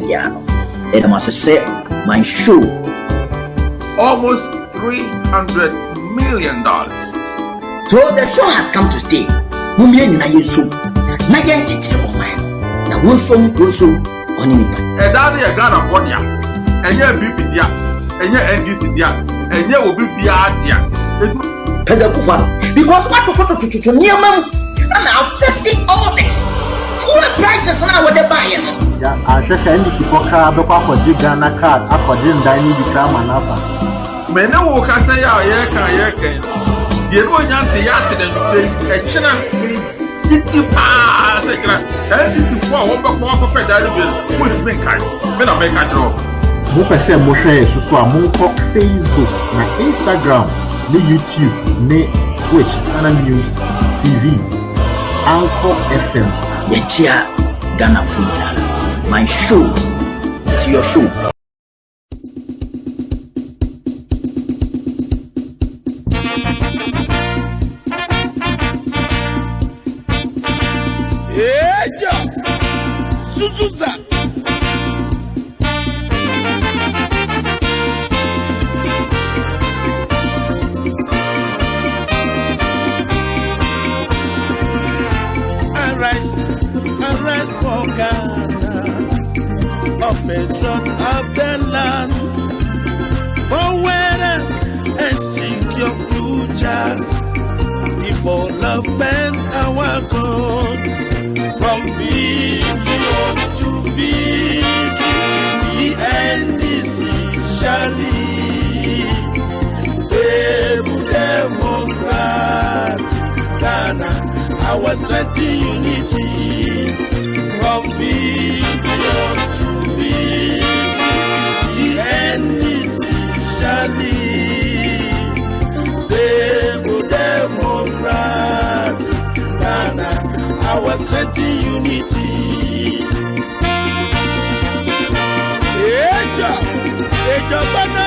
piano. It must say MyShow. Almost $300 million. So the show has come to stay. Mumie na yesu. Na yentitire bo man. Na wonso oni nipa. E da na Ghana for dia. Enye BP dia. Enye NDC dia. Enye obi bia dia. Pesa kufa. Because what to niamam na affecting all this. Full prices na what they buy. Ya ahwehwe NDC koka be kwa kwaji Ghana card akwaji ndan ni bi kama nasa. Mene wo ka say ya kan. Ye no nya se ya te de say e kina titi pa se kira. NDC for wo be kwa fa da bi wo me kan. Me na me kan draw. Mo pese mo hwe susu a mo ko Facebook na Instagram, ni YouTube, ni Twitch, Ghana News TV, Anchor FM. Yechia Ghana Funeral. MyShow. It's your show. Suzuza. Arise for Ghana, operation of the land, for weather and seek your future, development our goal, from vision to victory, the NDC shall lead, stable democrat, Ghana. Our strength in unity, from vision to victory, the NDC shall lead, stable democrat, Ghana, our strength in unity. Ejo bana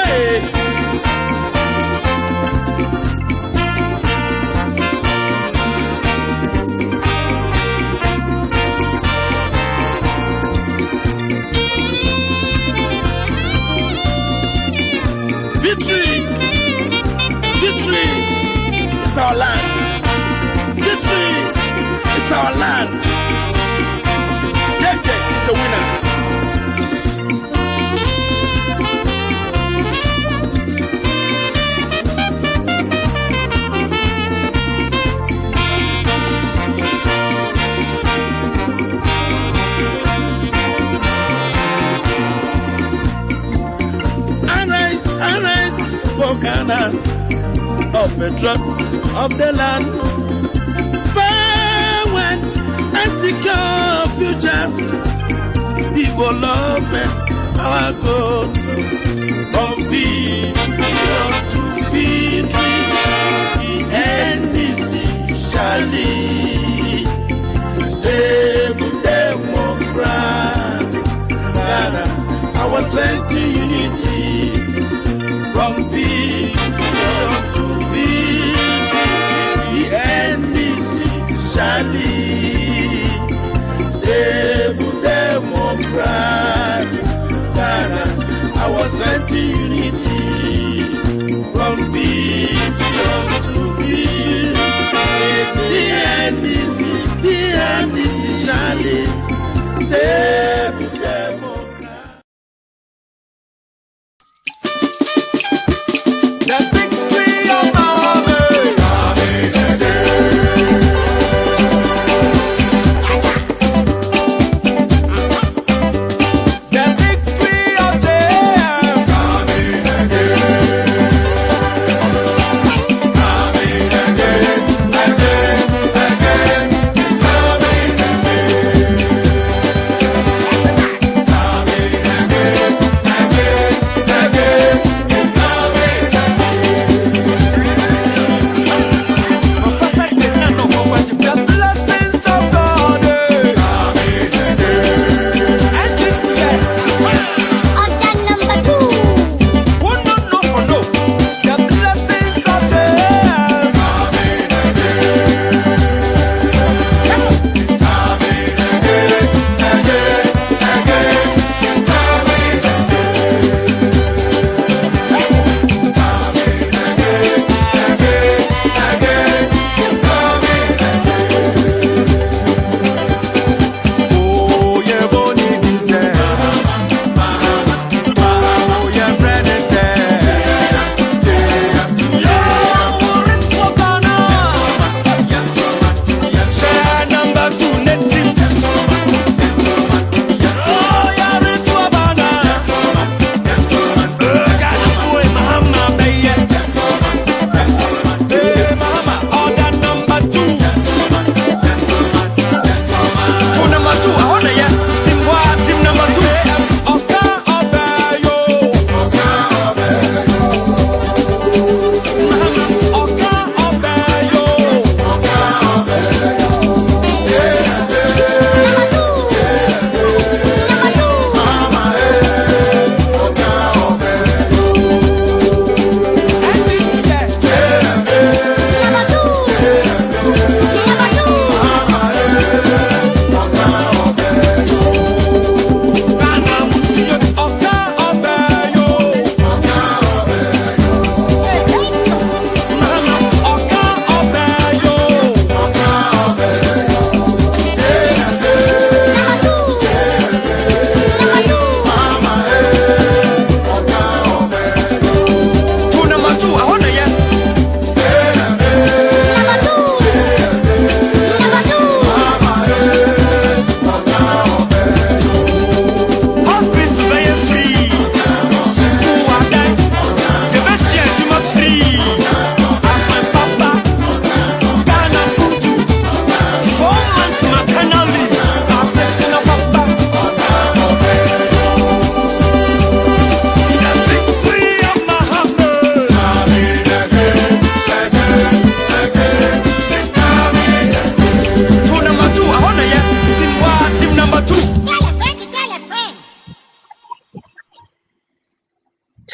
Victory is our land. Victory is our land. JJ is a winner. Arise for Ghana, of the drop of the land, forward and secure future, development our goal, from vision to victory, the NDC shall lead, stable democrat, Ghana, our strength in unity, from vision to the NDC shall lead, stable democrat, Ghana, our strength in unity, from vision to the NDC shall lead, stable democrat.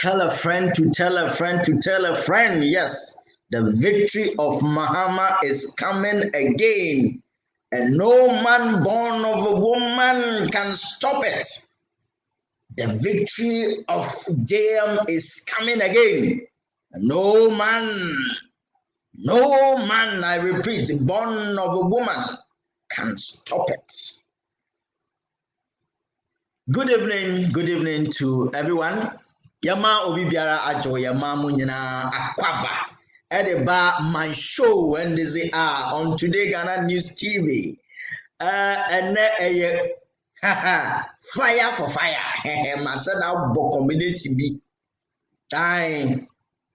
tell a friend to tell a friend to tell a friend. Yes, the victory of Mahama is coming again, and no man born of a woman can stop it. The victory of JM is coming again. No man, I repeat, born of a woman can stop it. Good evening to everyone. Yama obi biara ajo yama munyina akwaba. Edeba MyShow NDC on Today Ghana News TV. And fire for fire. Masada bo combination bi. Time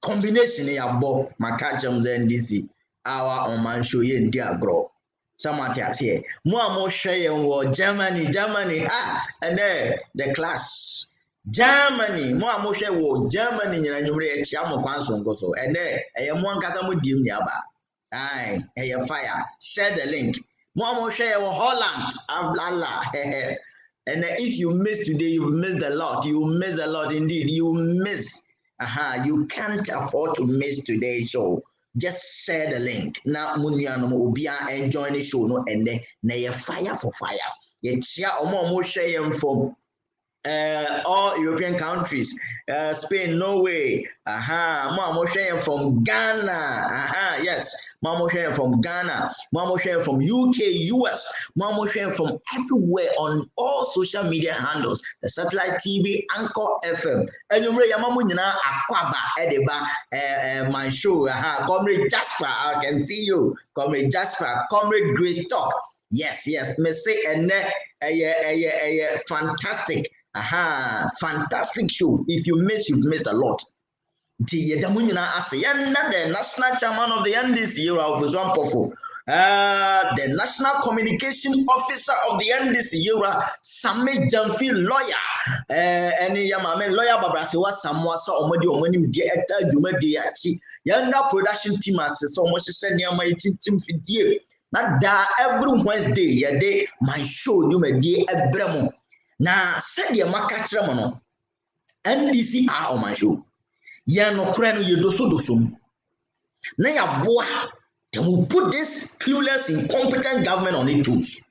combination ya bo makacham the NDC. Our on MyShow ye ndi agro. Somebody has here. More share in Germany, and the class. Germany, more share Germany, and you reach Yamo Panson Goso, and there I am one Casamu Dim Yaba. Aye, a fire. Share the link. More share Holland, Ablala. And if you miss today, you miss a lot. You miss a lot indeed. You miss. You can't afford to miss today's show. Just share the link. Now, Muniano Ubia and join the show, no, and then fire for fire. Yet, share or share from all European countries, Spain, Norway, Mamo share from Ghana, yes, Mamo share from Ghana, Mamo share from UK, US, Mamo share from everywhere on all social media handles, the satellite TV, Anchor FM, and you may Yamamuna Aquaba Edeba, MyShow, Comrade Jasper, I can see you, Comrade Jasper, Comrade Grace Talk, yes, me say, and fantastic. Fantastic show. If you miss, you've missed a lot. The national chairman of the NDC, the national communication officer of the NDC, Sami Jamfi lawyer, and lawyer Babrasiwa Samwasa Omodi Omoni Dieta Dumediachi, Yanda production team as so much senior my team for dear. Not that every Wednesday, your day, MyShow, you may dear Ebremo. Na said your makatra mono NDC on MyShow. Ya no kreno ye dosum. Na ya boa. Then we'll put this clueless, incompetent government on its toes.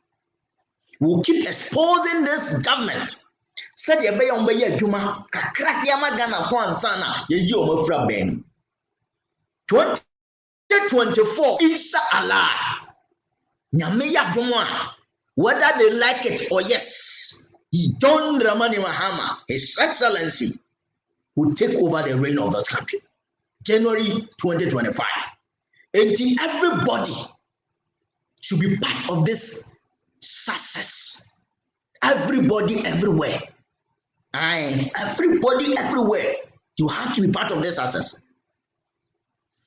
We'll keep exposing this government. Said ye be on be ye juma kakra ya magana fo ansana ye yi o mafra ben. 2024 inshallah. Nyame ya juma whether they like it or yes. John Dramani Mahama, His Excellency, will take over the reign of this country. January 2025. And everybody should be part of this success. Everybody everywhere. Everybody everywhere. You have to be part of this success.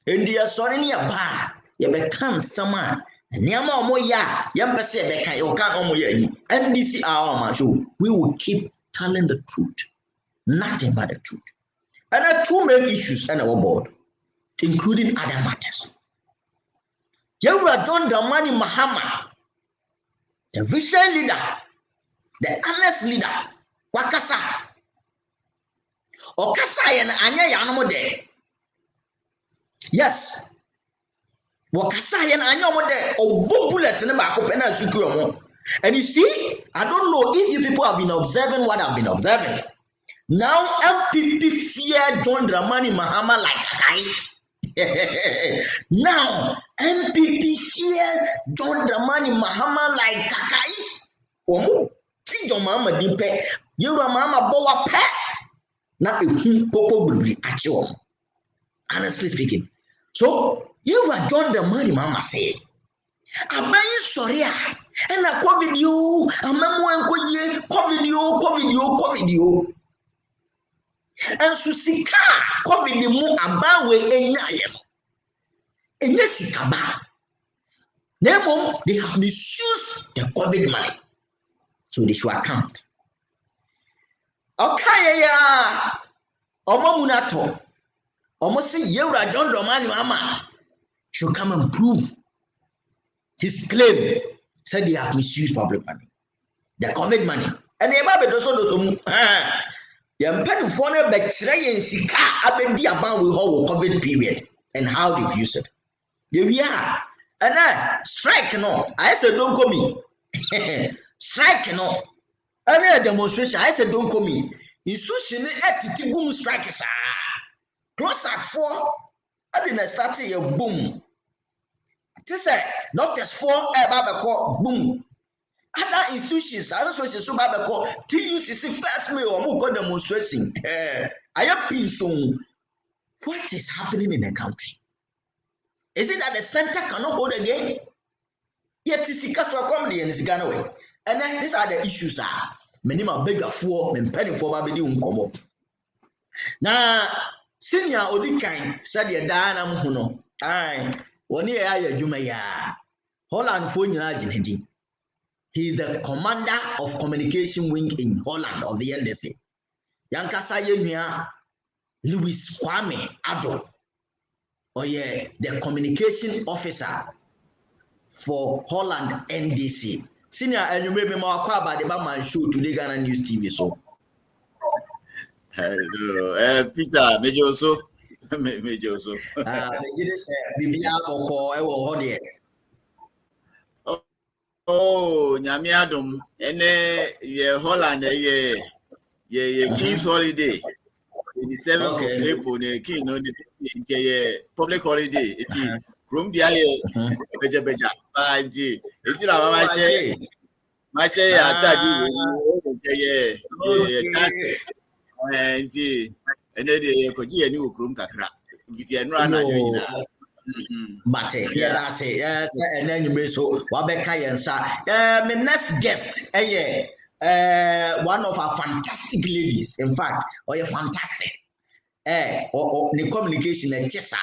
And they are sorry about you can't someone. Niama omoya yampese beka yoka omoya yi NDC MyShow. We will keep telling the truth, nothing but the truth. And there are two main issues on our board, including other matters. Yewra John Dramani Mahama, the vision leader, the honest leader, wakasa okasa yen anya yanomo de. Yes. Wakasa yen anya omo de obo bullets ne ba ko pe na suku omo. And you see, I don't know if you people have been observing what I've been observing. Now MPP fear John Dramani Mahama like Kakai. Now MPP fear John Dramani Mahama like Kakai. Omo ti John Mahama di pe Yewra Mahama bo wa pe na ehun popo gburi achi omo. Honestly speaking. So Yewra John Dramani Mahama say abayi sorry and a COVID you, a memo COVID you. And Susika COVID the moon about way in Yayam. And yes, it's about. Therefore, they have misused the COVID money. So they should account. Okay, yeah. Omomunato. Almost see Yewra John Dramani Mahama should come and prove his claim. Said they have misused public money, the COVID money, and they have also Yɛn mpanyinfoɔ no bɛkyerɛ yɛn sika abɛdi aban wɔ hɔ wɔ COVID period and how they've used it. Yɛwia ɛnɛ strike no ayɛ sɛ donko mi strike no ɛnɛ demonstration ayɛ sɛ donko mi nsuhyi no ɛtete gum strike saa closer-foɔ ɛde na start yɛ boom te sɛ doctors-foɔ ɛba bɛkɔ boom. Other institutions, associations, so TUCC first May or more demonstration. I have been so. What is happening in the country? Is it that the center cannot hold again? Yet to see comedy and it's gone away. And then these are the issues. Many more bigger for and penny for Baby come up. Now, senior Odikan said, Diana Muno. Aye, 1 year I Jumaya. Holland phone in He is the commander of communication wing in Holland of the NDC. Yankasa Yemia Louis Kwame Ado. Oh yeah, the communication officer for Holland NDC. Senior, and you remember more about the MyShow today Ghana News TV. So, hello, Peter, Mejoso, Mejoso. Bibia Boko, Ewo Oh, Nyamiadum, ye Holland, ye King's holiday, 27th of April, the King on the public holiday. It is Room Dia, Beja, it's my share, I tell you, and then they could a new Krum Kakra. But yeah, I say, and then you may so Wabeka and Sa. My next guest, one of our fantastic ladies, in fact, or you're fantastic. Or the communication and just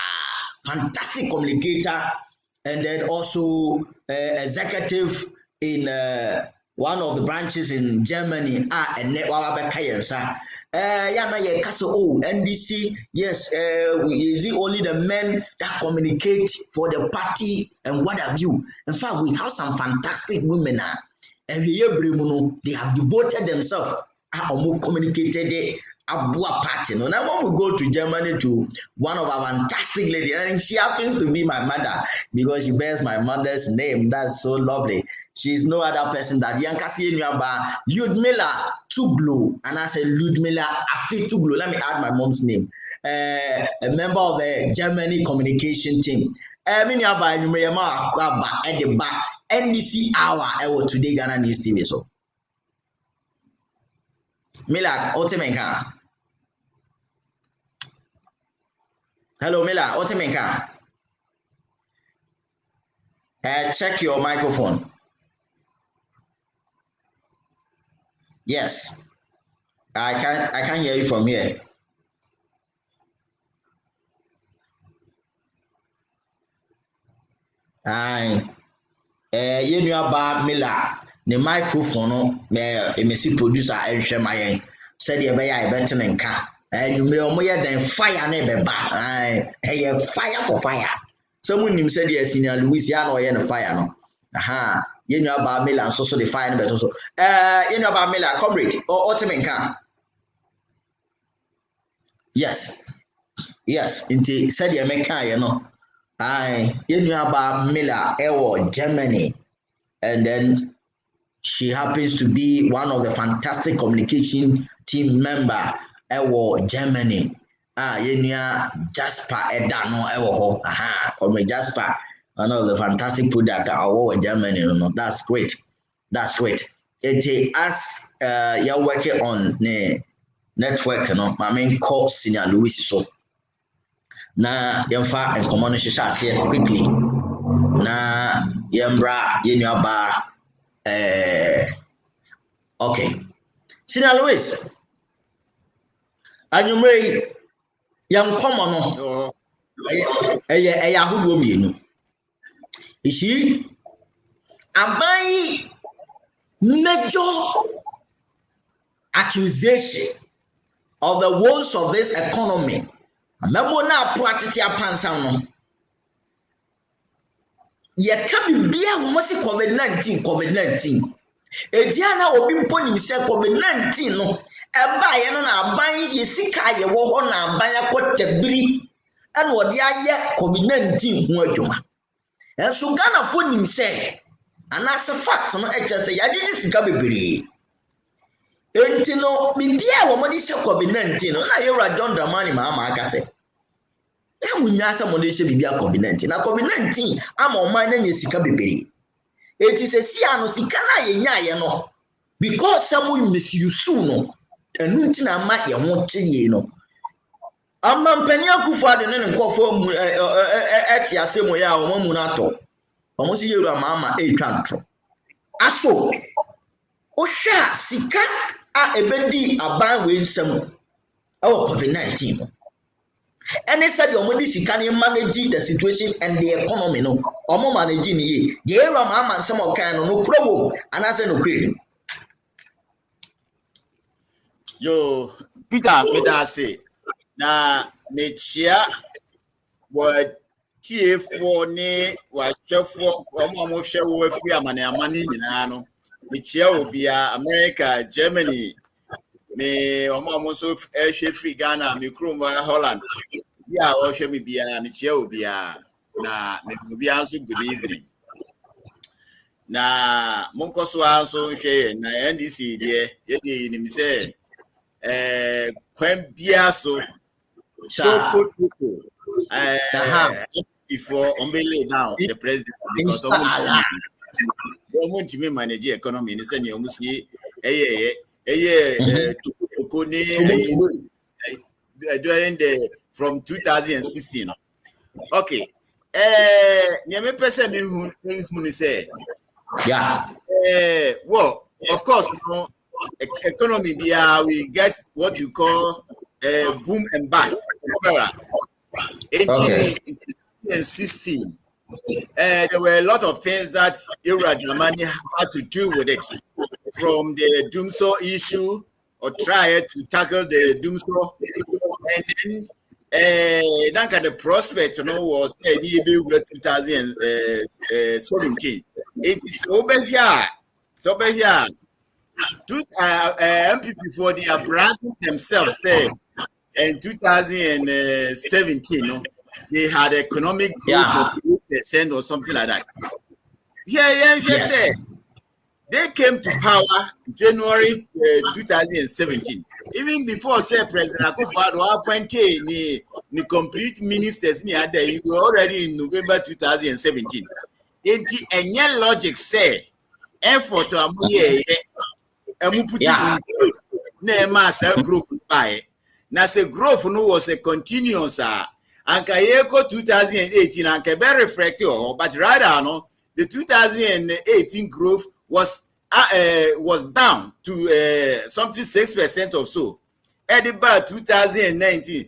fantastic communicator, and then also executive in one of the branches in Germany. And Wabeka and Sa. NDC, yes, is it only the men that communicate for the party and what have you? In fact, we have some fantastic women now. And they have devoted themselves and communicated Abua party. Now, when we go to Germany to one of our fantastic ladies, and she happens to be my mother because she bears my mother's name. That's so lovely. She's no other person than Yankasi Nyaba Ludmila Tuglu. And I said Ludmila Afi Tuglu. Let me add my mom's name. A member of the Germany communication team. NDC hour today Ghana News TV. So Mila Otemenka. Hello Mila Otemenka. Check your microphone. Yes, I can hear you from here. You know about Mila, the microphone, MSC producer, and Shemayan said, "You may I better than car, and you may more than fire never back. Hey, fire for fire." Someone said, "Yes, in Louisiana or in fire." No, aha. You know about Mila, so the fire, but also, you know about Mila, comrade or Otemenka. Yes, into said the America, you know. You know about Mila, Germany, and then she happens to be one of the fantastic communication team member, Germany. You know Jasper Edano, come Jasper. One of the fantastic product our Germany, that's great. It as you're working on the network, my main course Senior Louis so. Na yemfa and communication share quickly. Na yembra yenyaba okay. Senior Louis. Anyumre yam common no. Ahuduo mienu. Ishi abai major accusation of the woes of this economy. Remember now, practice your pants on. You can't be almost COVID-19. Ediana obi mponim sɛ COVID-19 no ɛbaeɛ no na aban yɛ sika yɛ wɔ hɔ na aban akɔtabiri ɛna ɔde ayɛ COVID-19 ho adwuma. Ɛnso Ghanafoɔ nim sɛ anaasɛ fact no ɛkyerɛ sɛ yɛagye sika bebree. Enti no bibia a wɔde hyɛ COVID-19 no na yɛwura John Dramani Mahama aka sɛ ɛmunya sɛ wɔde hyɛ bibia COVID-19 na COVID-19 ama ɔman na nyɛ sika bebree. Eti sɛ sia no sika na yɛnyaayɛ no because some misuse no ɛnu nti na ama yɛ ho kyeye no ama mpanyɛ Akufo-Addo ne ne nkɔfo mu ɛte ase mu yɛ a wɔn mu no atɔ wɔn si yɛwura Mahama ɛretwa ntro aso ohwɛ sika a ɛbɛdi aban wei nsɛm ɛwɔ COVID-19 no ɛne sɛ deɛ wɔn de sika ne manage the situation and the economy no wɔn manage ne yie deɛ yɛwura Mahama nsɛm ɔkan no kuro wɔ anaasɛ no kure. Yo, Peter, me da say na mechia wa TF4 ne wa chefo omo hwe wo afiri amane nyina no mechia obia America, Germany, me omo so hwe free Ghana, me krom Holland bia o hwe me bia mechia obia na me obia so good evening na monkoso anso hwe na NDC de ye nim say when Biaso so put people before lay down the president because of want to manage the economy in the same almost during the from 2016. Okay. Nyame person who say Yeah. Well, of course, you know, economy we get what you call boom and bust. In 2016, there were a lot of things that Dramani had to do with it, from the Doomsor issue or try to tackle the Doomsor, and then the prospect, you know, was 2017. It is over here. So over here. MPP for the branding themselves there in 2017, no, they had economic growth of 8% or something like that. Said they came to power January 2017. Even before say President Akufo-Addo appointed the complete ministers near there, you were already in November 2017. Enti enye logic say effort to amuye na mass growth by na say growth no was a continuous anka yeko 2018 anka be reflective but rather no the 2018 growth was down to something 6% or so. At about 2019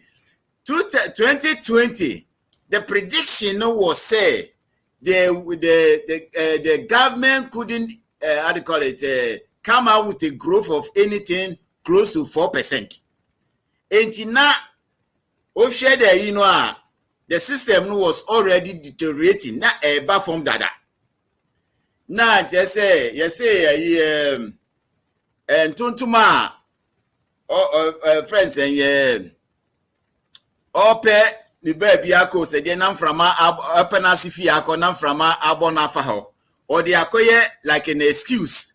2020 the prediction was say the government couldn't how do you call it come out with a growth of anything close to 4%. And now, you know, the system was already deteriorating. Now, back from that. Now, just say, and Tuntuma, friends, and Ope, the baby, Ako, said, Nam from Penasifi, Ako, Nam from Abonafaho, or the Akoye like an excuse.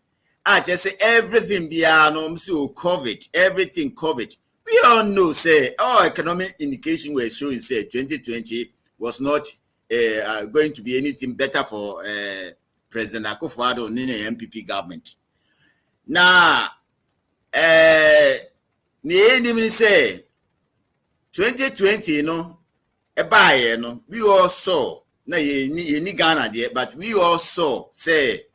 I just say everything beyond so COVID, everything COVID. We all know, say, our economic indication were showing, say, 2020 was not going to be anything better for President Akufo-Addo and the MPP government. Now, say 2020, you know, we all saw, no, you Ghana there, but we all saw, say,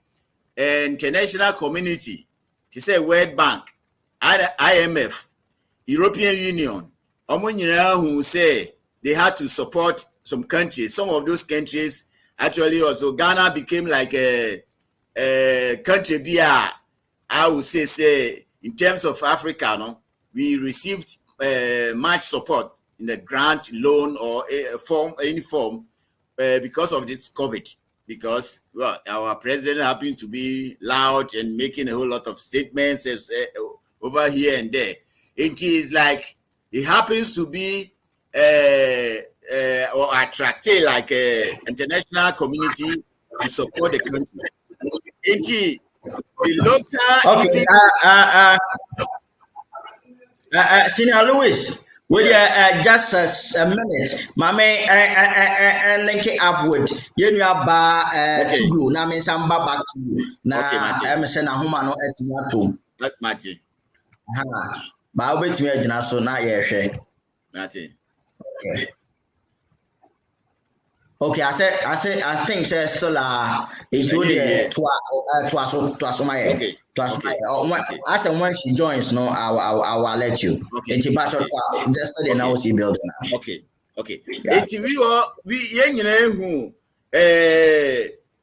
international community, to say World Bank, IMF, European Union, who say they had to support some countries. Some of those countries actually also Ghana became like a country. I would say in terms of Africa, no, we received much support in the grant, loan, or any form because of this COVID. because well, our president happened to be loud and making a whole lot of statements over here and there. It is like he happens to be or attracted like a international community to support the country. The local okay. Senior Louis, will you just a minute? Mame, and link it up with you ba to glue. Now, means I'm back to you. Now, I'm saying a woman at your home. But Matty. But I'll wait to me, so now you're shaking. Matty. Okay, I think there's still it would to my okay. I said when she joins, no, I will let you. Okay. Just so they know she building. Okay. We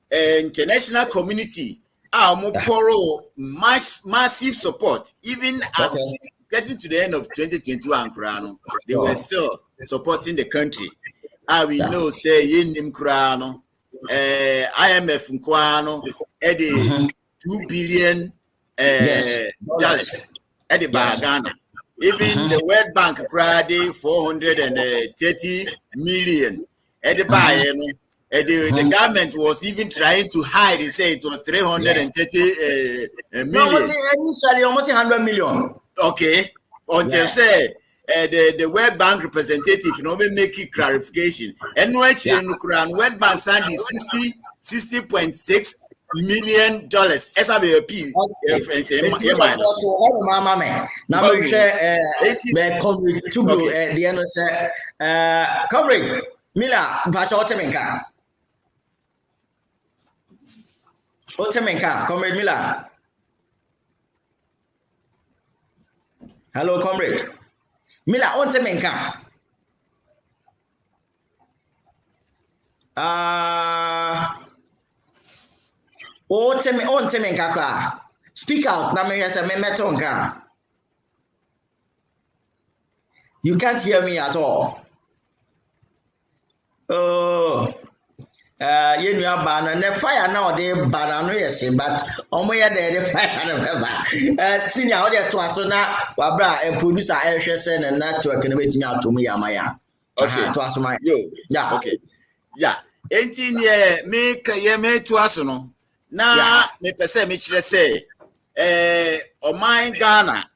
international community massive support even as getting to the end of 2021 they were still supporting the country. We know say yenim krano IMF nkwano edi $2 billion dollars at the Ghana. Even the World Bank krade 430 million at the the government was even trying to hide and say it was 330 million. No, almost 100 million. Okay. Until say the World Bank representative make it clarification. And when World Bank signed the $60.6 million SABP. Comrade Mila Bacha Otemenka, Comrade Mila. Hello, Comrade Mila Otemenka. Otemenka. Speak out. You can't hear me at all. Oh, you know banner. The fire now they banner yes, but the fire senior audio to us now. Wabra a producer Elshesen and network and waiting out to me, Amaya. Okay, to us my yeah, okay, yeah. 18 year make me to us no. Na me pese me chire say o man Ghana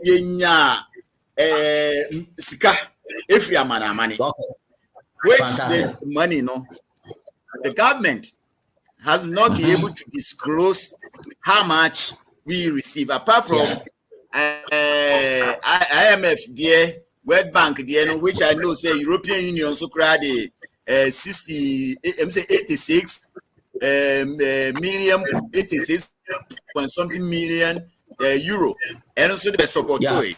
yenya sika efri amana money. Which this money, the government has not been able to disclose how much we receive, apart from IMF, dear, World Bank, dear, which I know say European Union so created 86 million, 86 point something million euro, and also the support to it.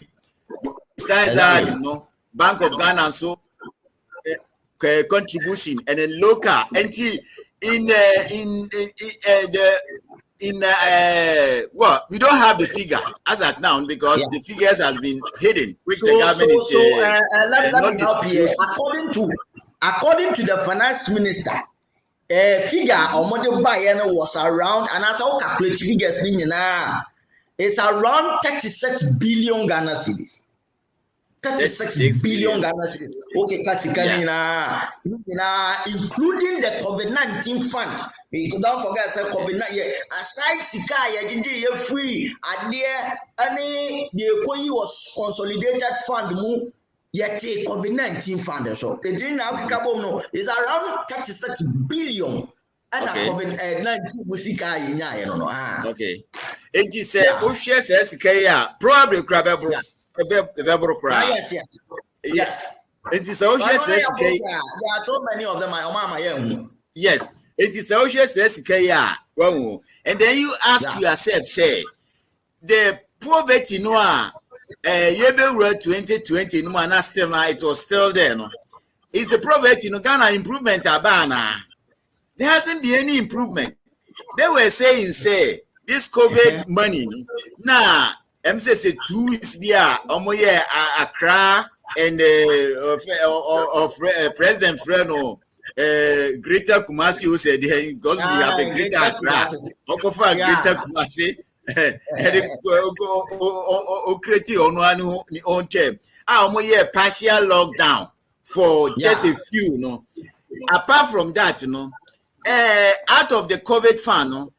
Besides that, Bank of Ghana so. Contribution and then local entry well, we don't have the figure as at now because the figures has been hidden, which the government is not disclosing. According to the finance minister, figure or model buy was around, and as I calculate figures, it's around 36 billion Ghana cedis. 36 billion Ghana cedis. Okay, including the COVID-19 fund. You don't forget, COVID-19. Aside Sika, free. And there, any the was consolidated fund. Yet COVID-19 fund. So it didn't have is around 36 billion. And COVID-19 Musika, okay. It is a probably Yes. It is also says there are so many of them. Yes, it is also says well, and then you ask yourself, say the poverty 2020 no still now it was still there. No, is the poverty Ghana improvement abana? There hasn't been any improvement. They were saying say this COVID money now. MCC 2 is there. Accra and of President Freno Greater Kumasi who said because we have a Greater Accra. Okofa Greater Kumasi. Create on own term. Partial lockdown for just a few, no. Apart from that, out of the COVID fund,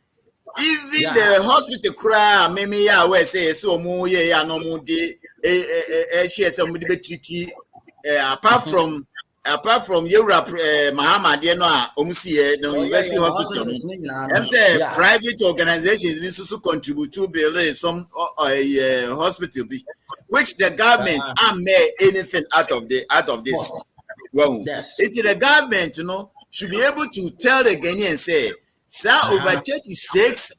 even the hospital cry, maybe I will say so more no more apart from Europe, Muhammad, the university hospital, I'm saying private organizations will also contribute to build some hospital, which the government can't make anything out of this. Well, it's the government, should be able to tell the Ghanaians say, sir, over 36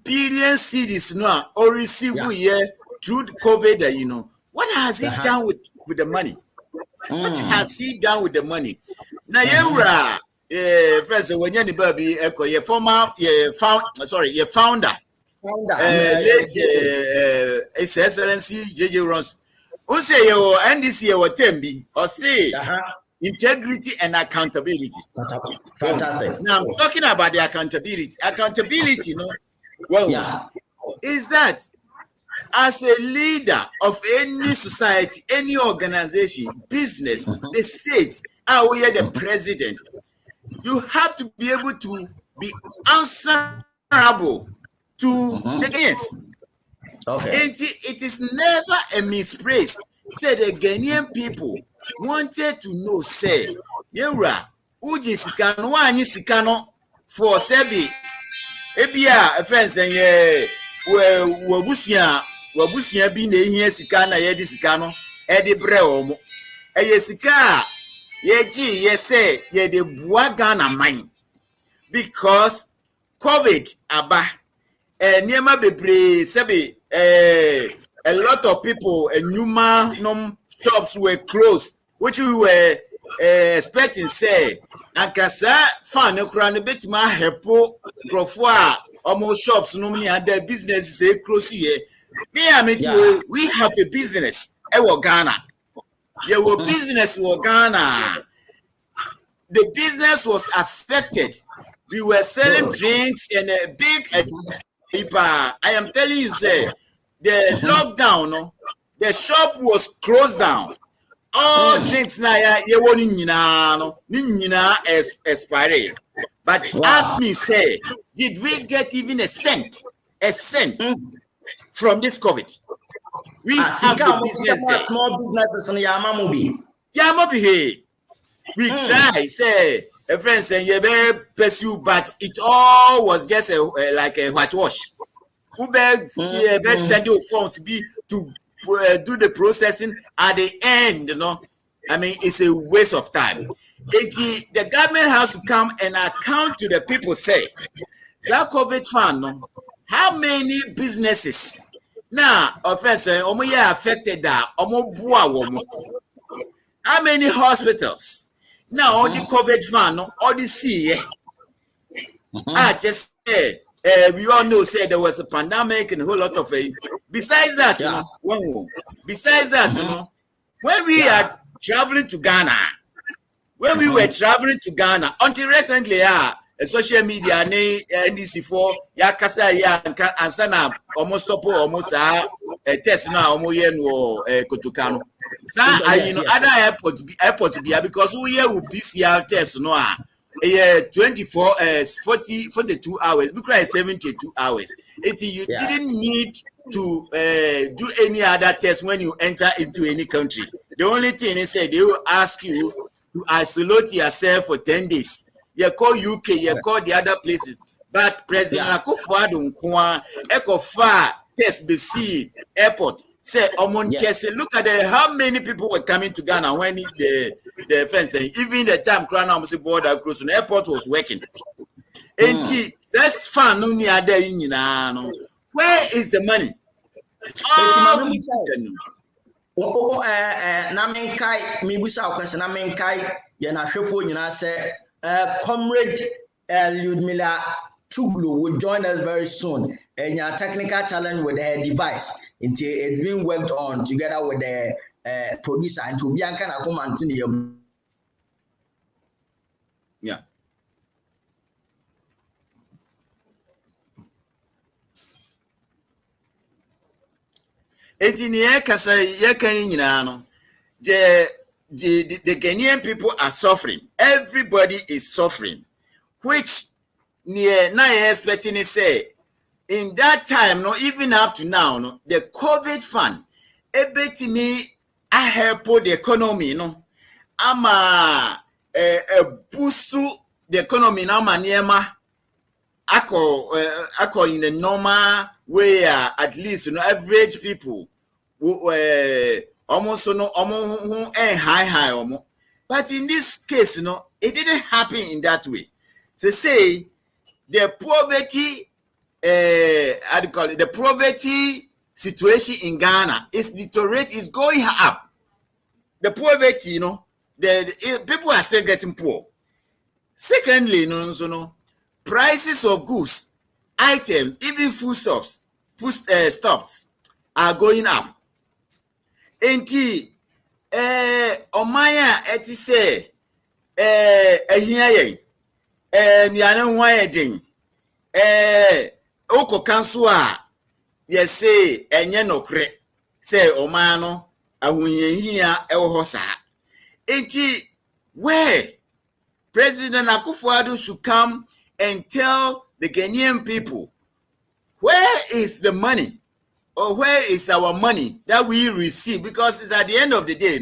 billion cedis now or receive here through COVID, what has it done with the money? What has he done with the money? Now, friends, when you're baby, your former, your founder, late His Excellency J.J. Ronson, who say your NDC or Tembi, or say integrity and accountability. Fantastic. Now, I'm talking about the accountability. Accountability, is that as a leader of any society, any organization, business, the state, the president, you have to be able to be answerable to the Ghanaians. Okay. It is never a mispraise. Say the Ghanaian people wanted to know, say, Yura, Uji Sikano, Wani Sikano, for Sebi, Ebia, friends, and Wabusia be near Sikana, Yedi Sikano, Eddie Breomo, a Yesika, Yeji, yes, ye de Buagana mine. Because COVID, Abba, Niema Bebre, Sebi, a lot of people, numerous shops were closed, which we were expecting, say, and Kasa found a crown a bit my hepo, Grofwa, almost shops, no many other businesses, say, close here. We have a business, Ghana. Your business was Ghana. The business was affected. We were selling drinks and a big I am telling you, say, the lockdown, the shop was closed down. All drinks now, expired. But ask me, say, did we get even a cent from this COVID? We have the business there. Small businesses in Yamamubi. We try, say, a friend saying, you better pursue, but it all was just like a whitewash. Who beg send your forms be to do the processing at the end, I mean, it's a waste of time. The government has to come and account to the people, say, that COVID fund, how many businesses now, offense, affected that, how many hospitals? Now, all the COVID fund, all the CA. I just said, we all know, said there was a pandemic and a whole lot of it. Besides that, when we are traveling to Ghana, when we were traveling to Ghana, until recently, social media, NDC4, Yakasa, and Sana, almost test now, Kotukano. Other airport to be because we here will PCR test, 42 hours, because 72 hours. You didn't need to do any other test when you enter into any country. The only thing they said, they will ask you to isolate yourself for 10 days. You call UK, you call the other places. But President Akufo-Addo Ekofa test BC airport say look at how many people were coming to Ghana when the friends say even the time Crown Embassy border closed, the airport was working. And that's fun. Where is the money? Namenkai, Mibusa question, Namenkai, Yanashofo, say, Comrade Ludmila Tuglu will join us very soon. And your technical challenge with her device. It's being worked on together with the producer and to Bianca Nakumantin. Yeah. Enti ne kasa ye kan nyina no. The Ghanaian people are suffering. Everybody is suffering, which near now expecting to say in that time, no, even up to now, no, the COVID fund, me, I help the economy, no, I'm a boost to the economy now, maniema. Ako in the normal way, at least, average people, almost no, high, but in this case, it didn't happen in that way. So say the poverty, how do you call it? The poverty situation in Ghana is deteriorating, is going up. The poverty, the people are still getting poor. Secondly, prices of goods, items, even foodstuffs, stops are going up. Enti, omaya eti say, ehia niyane huwa ding, oko kansua, ye say, enye nokre, say omaya no, ahunye hiya hosa. Enti, where President Akufo-Addo should come and tell the Ghanaian people, where is the money? Or where is our money that we receive? Because it's at the end of the day,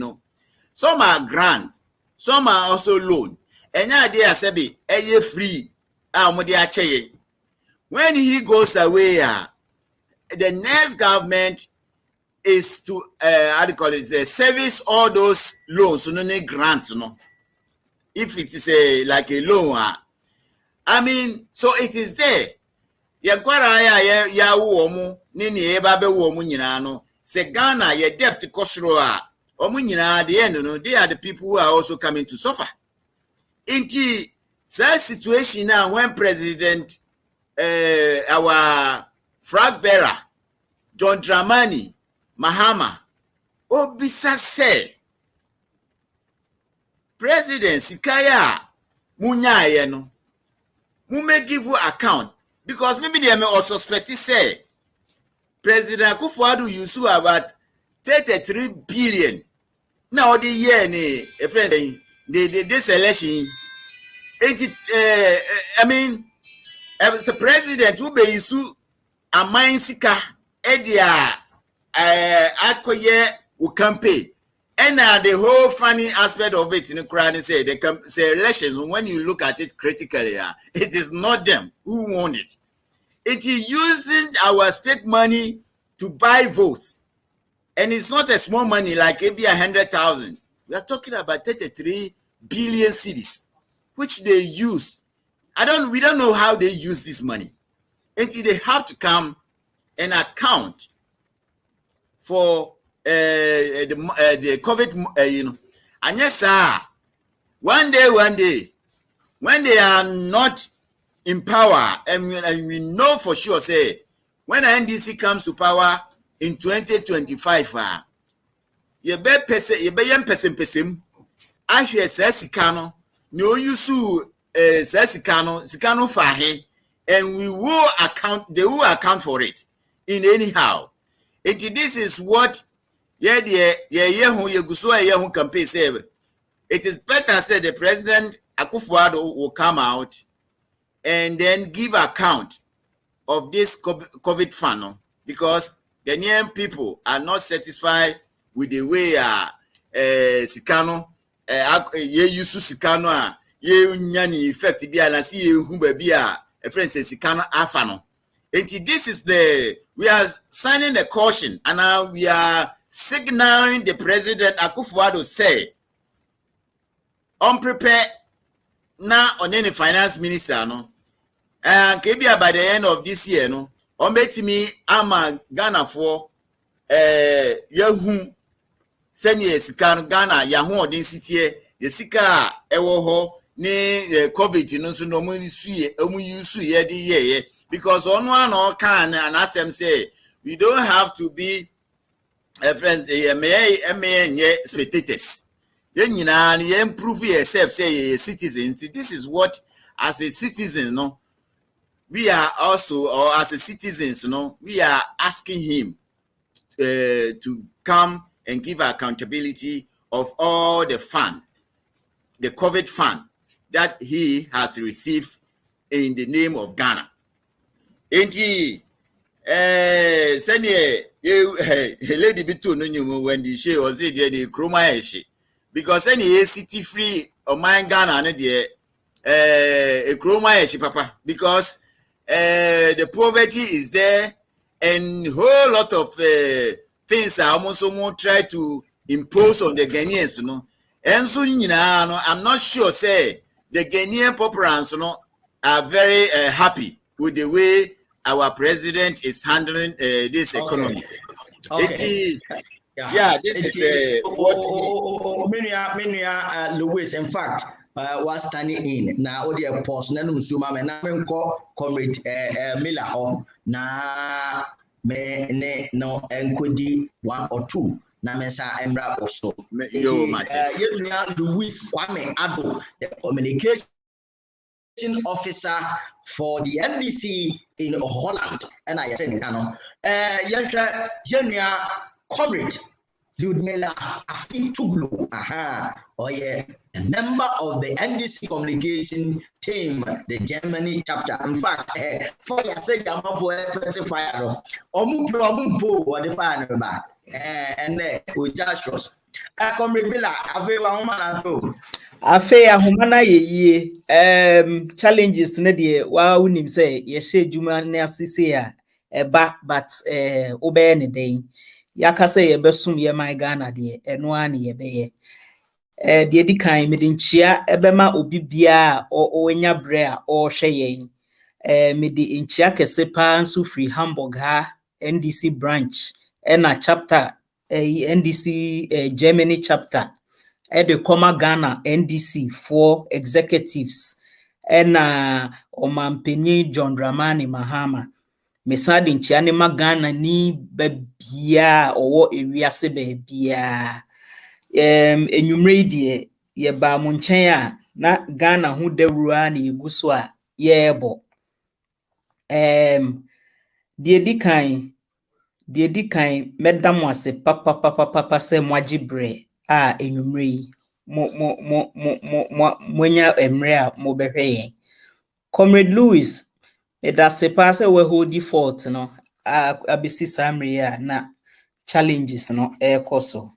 some are grants, some are also loan. And now they are saying, free. When he goes away, the next government is to, service all those loans, no grants, if it is like a loan. I mean, so it is there. Yakwara ya uomu nini ebabe uomu nyina no se Ghana ye debt kosro omu nyina at the end they are the people who are also coming to suffer. Inti such situation now when President our flag bearer John Dramani Mahama obisa say President Sikaya munyaye no mu may give you account. Because maybe they may also suspect say President Akufo-Addo used about 33 billion. Now the year a friend saying this election. I mean, as the president who be issue a mine sika edia akoye u campaign. And the whole funny aspect of it in the crowd say the elections, when you look at it critically, it is not them who won it. It is using our state money to buy votes. And it's not a small money like maybe 100,000. We are talking about 33 billion cedis, which they use. We don't know how they use this money. Until they have to come and account for the COVID, and yes, sir, one day, when they are not in power, and we know for sure, say, when NDC comes to power in 2025, you be young person, I hear Sikano, no use Sikano fahe, and we will account, they will account for it in anyhow. And this is what campaign say. It is better said the President Akufo-Addo will come out and then give account of this COVID fund, because Ghanaian people are not satisfied with the way Sikano ye use Sikano ye nyani effect bi na see hu ba bi a friend say Sikano afano. And this is we are signing a caution, and now we are signaling the President Akufo-Addo say, unprepared now on any finance minister, and maybe by the end of this year, me ama Ghana for Yahoo send Sikano Ghana Yahoo din city the sika ewo ni COVID so no mu use ye di ye. Because on one or can and ask them say we don't have to be friends spectators. Then you improve yourself, say a citizen. This is what as a citizen, we are also, or as a citizens, we are asking him to come and give accountability of all the fund, the COVID fund that he has received in the name of Ghana. Senior lady bitu no nyumu when the she was the chroma eshi because any city free of my Ghana ne de a chroma eshi papa because the poverty is there and whole lot of things are almost try to impose on the Ghanaians, you know. And so I'm not sure say the Ghanaian populace are very happy with the way our president is handling this economy. Okay. This is what Louis, in fact, was standing in now. The post nanum suma me na me comrade Miller na me ne no enkodi 1 or 2 na me sa emra also. Yo, Martin. Louis Kwame Ado, the communication officer for the NDC in Holland, and I said, Yansha Junior Comrade Ludmila Afituglu, a member of the NDC Communication team, the Germany chapter. In fact, for your sake, I'm for expensive fire. Omumpo, what the fire about, and we just was. Comrade Miller, available. Afe ahomana ye challenges ne de wa unim say ye hye dwuma ne asese a eba but obeye ne den yaka say ye besum ye my Ghana de eno an ye beye de di kan me de nchia ebema obi bia o nya bre a o hwe yen me de nchia kese pa nso free Hamburg ha NDC branch na chapter NDC Germany chapter the Koma Ghana NDC 4 executives and Omampeni John Dramani Mahama Mesadi nchiane ma Ghana ni babia owo area se babia enwumre die ye ba mo nchen a na Ghana ho dawura na egu so a yebo die di kan medam ase papa se mwajibre a enwumre monya emre a mo behwe yen Comrade Louis da se pass we hold default no abisi samre a na challenges no ekoso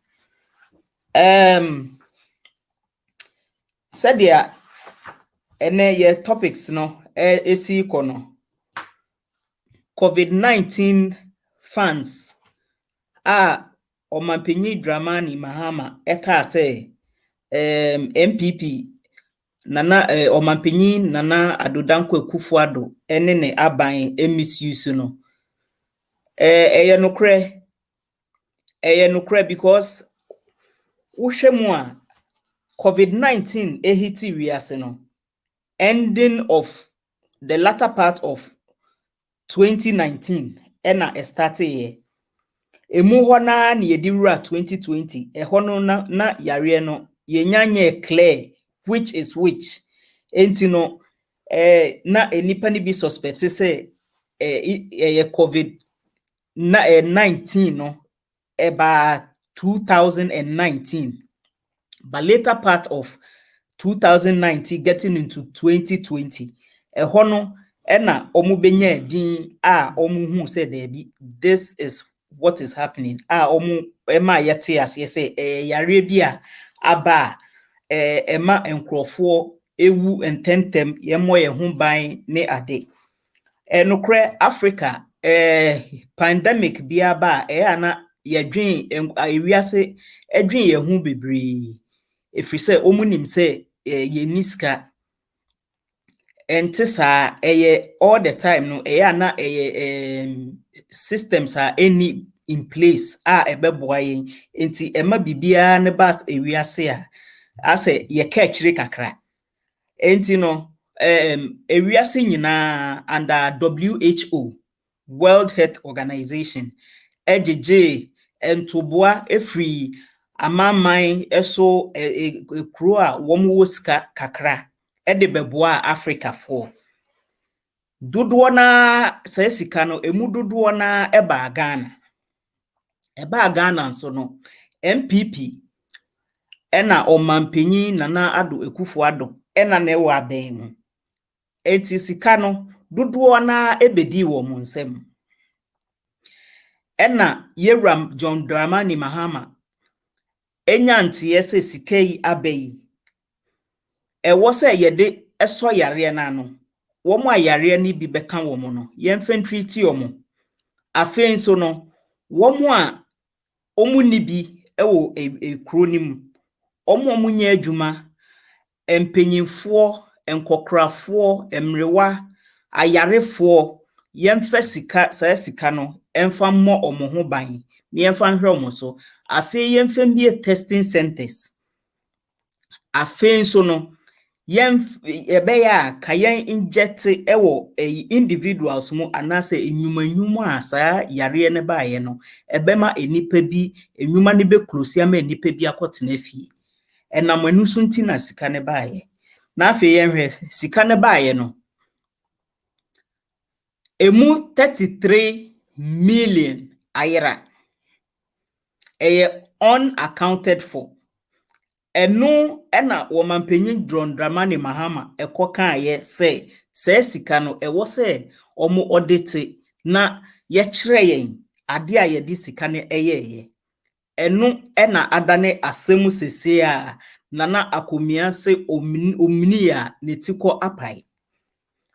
sadia ene ye topics no esi kono COVID-19 funds Omampenyi Dramani Mahama eka say MPP nana Omampenyi nana Adodankwa Kufuado ene ne aban misuse no eye nokre because uhwemu a COVID-19 ehiti wiase no ending of the latter part of 2019 ena started here emu ho na yedi wura 2020 eho no na yare no yenyanye clear which is which enti no na enipa ni bi suspect say COVID 19 no about 2019 but later part of 2019 getting into 2020 eho no ena omubenya din a omuhu say there this is what is happening omu ema yete ase say yare bia aba ema enkrofo ewu ententem yemo ye ho ban ne ade enokre Africa pandemic bia ba ana yedwen awiase edwen ye hu bebre efri say omunim say ye niska entisa all the time no ana systems are any in place ebeboa yen enti ema bibia ne bas ewiase a ase ye ka chire kakra enti no ewiase nyina under WHO World Health Organization ejeje entoboa efri amaman eso kro a womo woska kakra ede beboa Africa for dodo na sasika no emu dodo na eba Ghana eba Ghana nso no MPP ena Omampenyin Nana Addo Akufo-Addo ena na ewa aben mu enti sika no dodo na ebedi wo mu nsem ena Yewram John Dramani Mahama enya ntiye se sika yi abai ewo se yede eso yare na no wo mu ayare ni bi beka wo mu no ye mfentri ti wo mu afen so no wo mu a omu ni bi ewo ekro ni mu omu nya adwuma empenyinfo enkokrafo emrewa ayarefo yemfa sika sa sika no emfa mmọ omo ho ban ni yemfa nhwe omo so afi yemfa mbie testing centers afi so no ebeya kayen inject ewo individuals mu anase enyuma a sa yare ne baaye no ebema enipa bi enyuma ne be close ama enipa bi akotena afie enamanu so nti na sika ne baaye na afi yenhwe sika ne baaye no emu 33 million ayera unaccounted for enu ena Omampenyin John Dramani Mahama ekoka ye se sika no ewo se omo audit na ye kire yen ade a ye di sika ne eyeye enu ena adane asemu sese a Nana Akomia se omni a netiko apai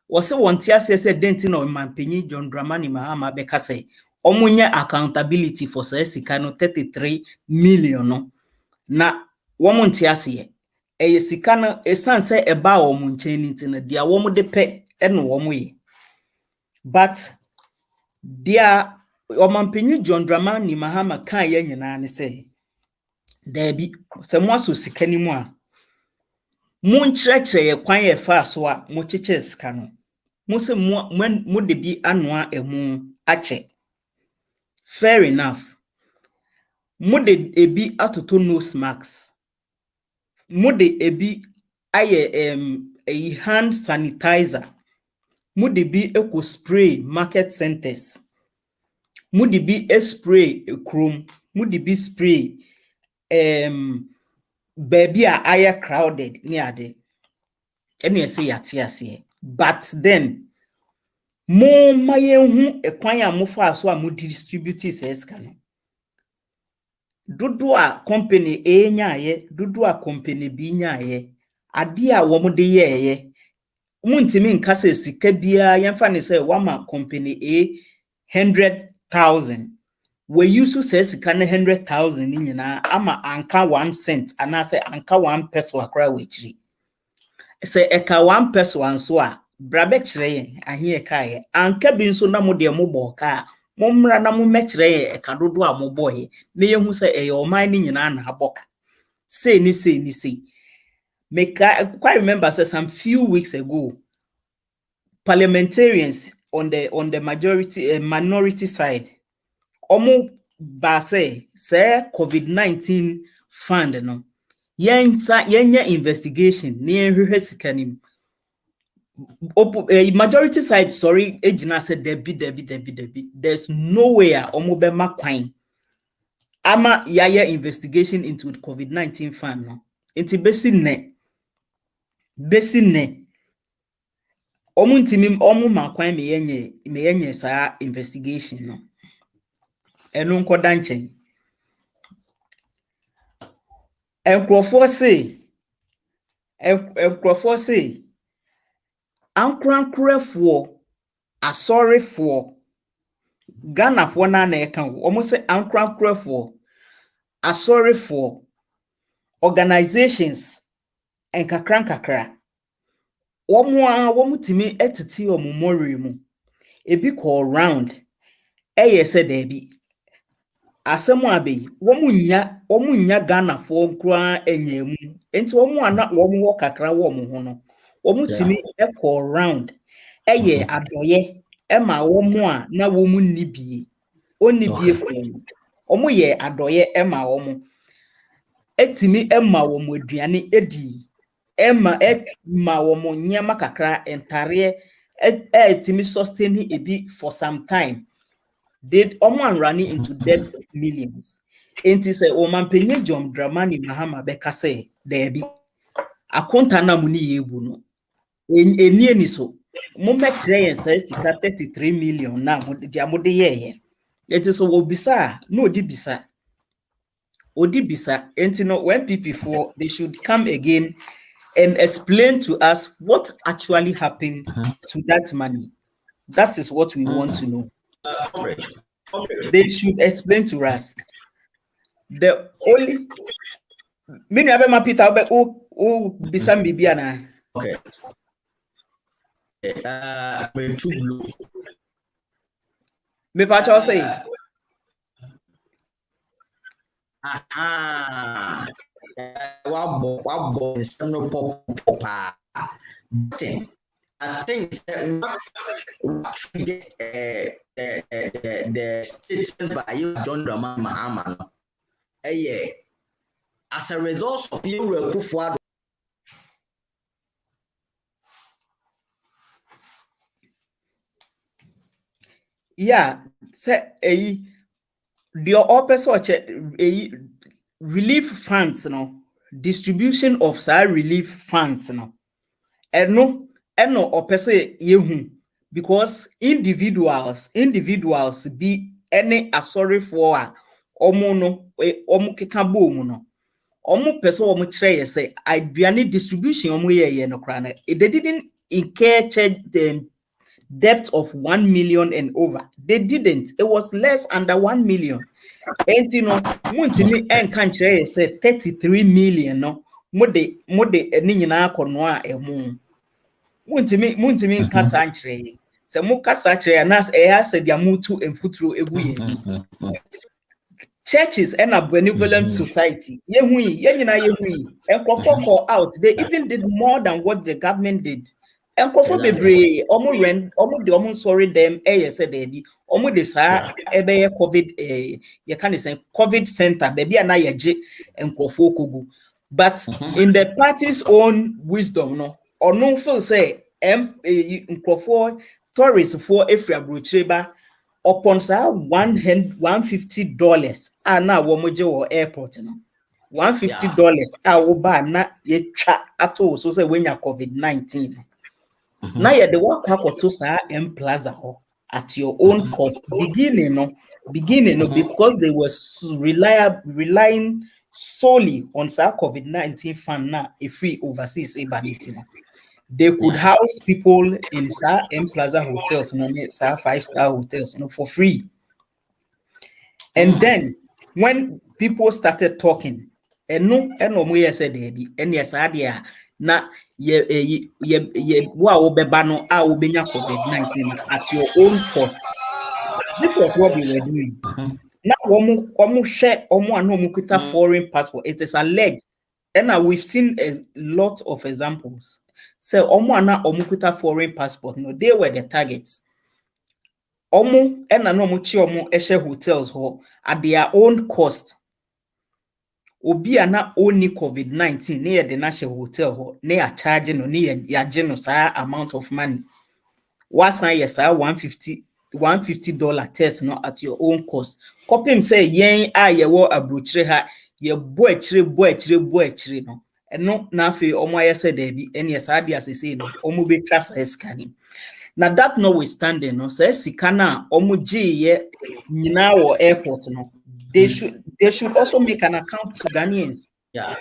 wose wonti ase denti na Omampenyin John Dramani Mahama beka se omunya accountability for sika no 33 million no na womu nti ase eye sika no esanse eba omu nchen nti na dia womu de pe eno womu ye but dia Omampenyin John Dramani Mahama kan ye nyina ne se dabi se mo aso sika ni mu a mu nkyerɛkyerɛ ye kwan ye fa so a mo kyekye sika no mo se mo de bi anoa emu ache fair enough mo de ebi atoto nose marks mo de ebi aye a hand sanitizer mo de bi eco spray market centers mo de bi spray ekrom mo de bi spray baby a aye crowded ni ade ene ese yate ase but then mo mayenhu ekwan a mo fa so a mo distribute sika no dodo a company A nyaaye dodo a company B nyaaye ade a wo mo de yeye muntimi nkasa sika bia yemfa ne say wama company A 100,000 we use say sika na 100,000 ni nyina ama anka 1 cent ana say anka 1 peso akra wechiri say eka 1 peso anso a brabe kire yen ahie kae anka bi nso na mo de mo boka momra na mo mekire yen eka dodo a mo boye na yehu say e oman ni nyina na aboka say ni make I quite remember say some few weeks ago parliamentarians on the majority minority side omo ba say COVID-19 fund no yenya investigation ni ehwehwe sikanim majority side sorry ejina said debi there's no way omo be makwan ama yaya investigation into the COVID-19 fund no enti besi ne omo ntimi omo makwan me yenye sa investigation no enu nkoda nchen enkrofo say ankrafo asorefo Ghana na eka omo say ankrafo asorefo organizations enkakra womu timi etiti omumori mu ebi call round eye se debi asemu abeyi womu nya Ghana fo nkra enyemu enti womu ana womu wo kakra wo mu ho no womu timi call round eye adoye ema womu a na womu nibie onibie fo womu ye adoye ema womu etimi ema womu aduane edi ema womu nyema kakra entare etimi sustain ebi for some time Did Oman running into debts of millions? And he said, Oman penye John Dramani Mahama Beka say, there be a contana muni yebuno. Eni so. Moment train says sika 33 million now, Jamode ye. It is so bisa, no di bisa. Odi bisa, and you know, when people they should come again and explain to us what actually happened to that money. That is what we want to know. They should explain to us. The only many of them Peter Bisam Bibiana. Okay. Too blue. Me pacho say. Wabo some pop. I think what triggered the statement by you, John Dramani Mahama. As a result of you, Kufuor. Yeah, say the opposite relief funds, no distribution of relief funds, no, and no opposite yehu because individuals be any sorry for omo no omo kekabo no omo person omo try say aduane distribution omo ye no kra na they didn't incur the debt of 1 million and over. They didn't. It was less under 1 million. And you know, muntimi enkanchire say 33 million no. Mode ni nyina akonoa emu. Muntimi nkasa anchire. Se mu kasa chire na se dia mutu emfuturo eguye. Churches and a benevolent society. Yehui, yenyina yehui. Enkofo call out. They even did more than what the government did. Enkofo bebre omo sorry them said dey omo de sa ebe covid you can say covid center baby na yeje enkofo kogu but in the party's own wisdom no ono feel say enkofo tourists for Efria Brucheba upon sa $150 na wo moje wo airport no $150 wo ba na ye twa ato so say when ya covid-19 now you the work to sa Plaza at your own cost beginning because they were relying solely on sa COVID-19 fund na a free overseas abanity. They could house people in sa Plaza hotels, no sa 5-star hotels, no for free. And then when people started talking, and no more said and yes idea na ye wa obeba no a obenya COVID-19 at your own cost. This was what they were doing. Now omo share omo and omo kuta foreign passport. It is alleged, and we've seen a lot of examples. So omo and omo kuta foreign passport. No, they were the targets. Omo and omo chi omo eshe hotels ho at their own cost. Obi ana only COVID-19 near the national hotel ho near charging no near ya genocide amount of money. What's na yes $150 test no at your own cost. Copy say yen ye wo abrochire ha ye boachire no. And no na fe omo ayese there be and yes ade asese no omo be trust scanning. Now that notwithstanding no say sika na omo ji ye nyina wo airport no. They should also make an account to Ghanaians. Yeah.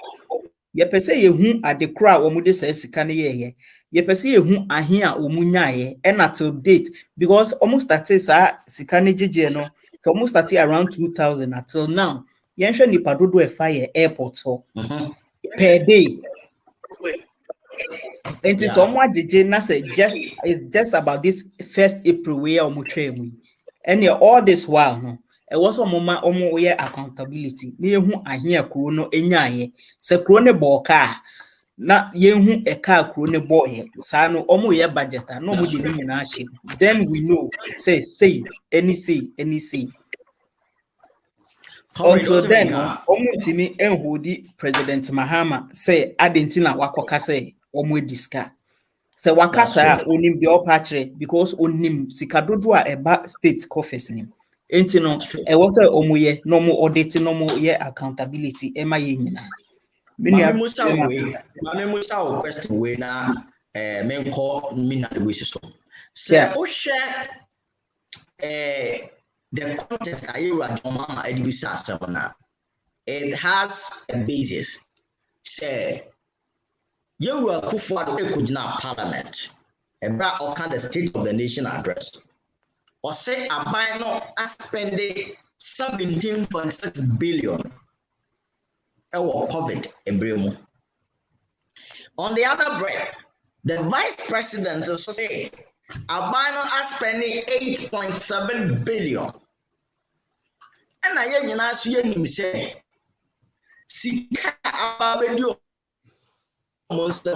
Ye pese ye hu ade kra omude say sika ne ye. Ye pese ye hu ahia omunya ye and until date because almost started sa sika ne jeje no. So almost started around 2000 until now. Yen hwe nipa dodo e fire airport so per day. And it's someone jeje na say it's just about this 1st April we omutwe mu. And all this while no it was omo ye accountability na yehu ahia kuro no enyaye se kuro ne boka na yehu e ka kuro ne boye sa no omo ye budget no mo de nyina ahye then we know say any say until then omo ntimi enhodi President Mahama say adentina wakoka say omo diska se wakasa onim de opachre because onim sikadodo a eba state coffers nim enti no e wo say omoye no mo audit no mo ye accountability e ma ye nyina Mami Musa o question we na men call me na the wish so say o share the context ayura Mama Edibisa Samana, it has a basis. Say you were Kufuado Ekujina Parliament, and brought all kind of State of the Nation address. Or say a buy no spending 17.6 billion for COVID in Bremo. On the other breath, the Vice President also say Albino are spending 8.7 billion. And I hear you now say, Sika Ababedio almost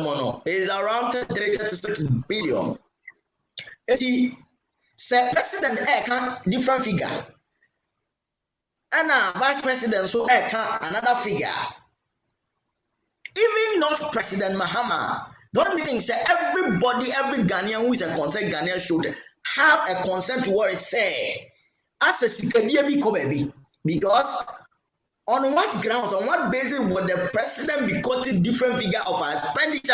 is around 36 billion. See, President different figure. And Vice President so another figure. Even not President Mahama. Don't think say everybody, every Ghanaian who is a concerned Ghanaian should have a consent to what it say. As a secretary come because on what grounds, on what basis would the president be quoting different figure of our expenditure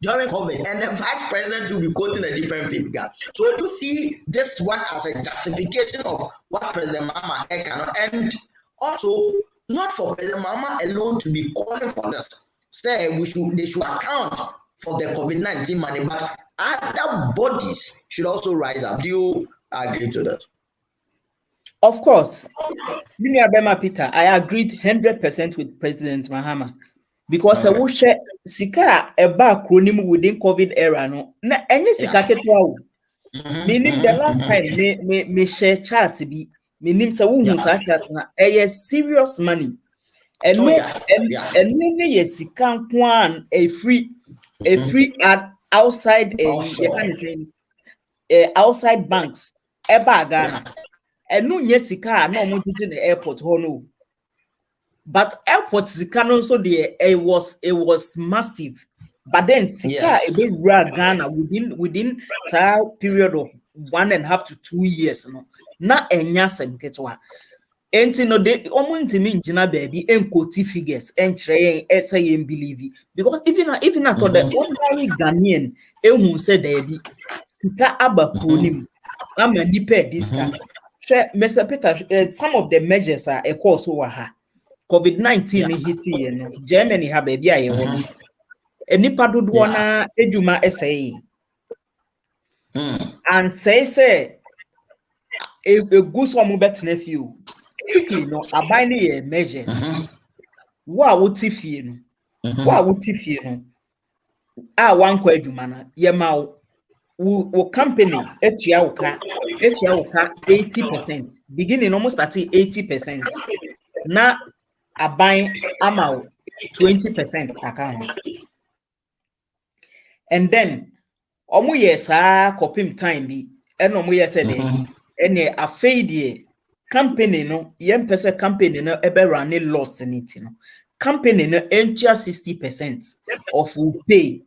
during COVID, and the vice president will be quoting a different figure? So you see this one as a justification of what President Mahama cannot, and also not for President Mahama alone to be calling for this. Say they should account for the COVID-19 money, but other bodies should also rise up. Do you agree to that? Of course, Peter, I agreed 100% with President Mahama because I will share Sika eba acronym within COVID era. No, na any Sika ketwa. Meaning the last time me share chart be meaning sa who chart na serious money. And no, and no Sika kwan a free at outside outside banks eba Ghana. And no sika no mo in the airport no. But airport sika no so there it was massive. But then sika a bit rare Ghana within a period of 1.5 to 2 years no. Na enya sem ketwa. Enti no de omo ntimi ngina baby enkoti figures enchire say believe because even at the ordinary Ghanaian ehun say there be sika abakonim ama nipa discount. Mr. Peter, some of the measures are a course over her. COVID-19 hit here. Germany have a baby. A nipa do wanna eduma essay. And say a goose one bet nephew. Quickly, no, a binary measures. What would Tiffy? What would Tiffy? Ah, one quadrumana, Yamau. Wo company etuauka 80%, beginning almost at 80%. Na abai amau 20% account. And then omu yesa kopim time bi eno omu yesa de ene afeidie company no yempese company no ebe run loss in it no. Company no entia 60% of will pay.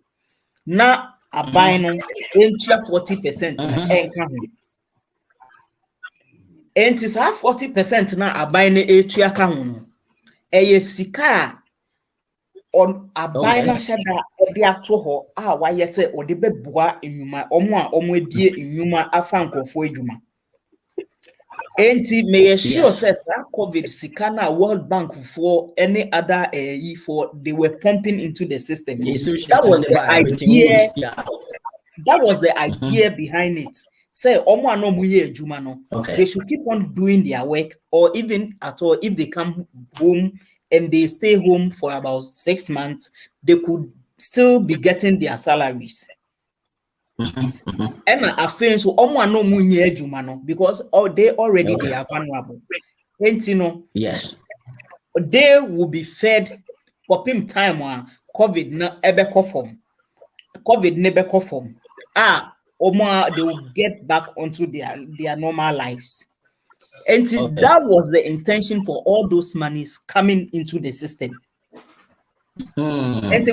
Na abai no entia 40% na enka ho. Enti sa 40% na abai na etua ka ho no. Eye sika on abai na shada ede ato ho a wa yese ode beboa enwuma omo edie enwuma afa nkofo edwuma. Enti may sure says COVID sika na World Bank for any other for they were pumping into the system. That was the idea. That was the idea behind it. Say omo anomu ye ejuma no. They should keep on doing their work, or even at all if they come home and they stay home for about 6 months, they could still be getting their salaries. And I feel so no munye ejuma because they already they are vulnerable. And you know, yes, they will be fed popim time one COVID na ebe form. COVID never form. They will get back onto their normal lives. And that was the intention for all those monies coming into the system. And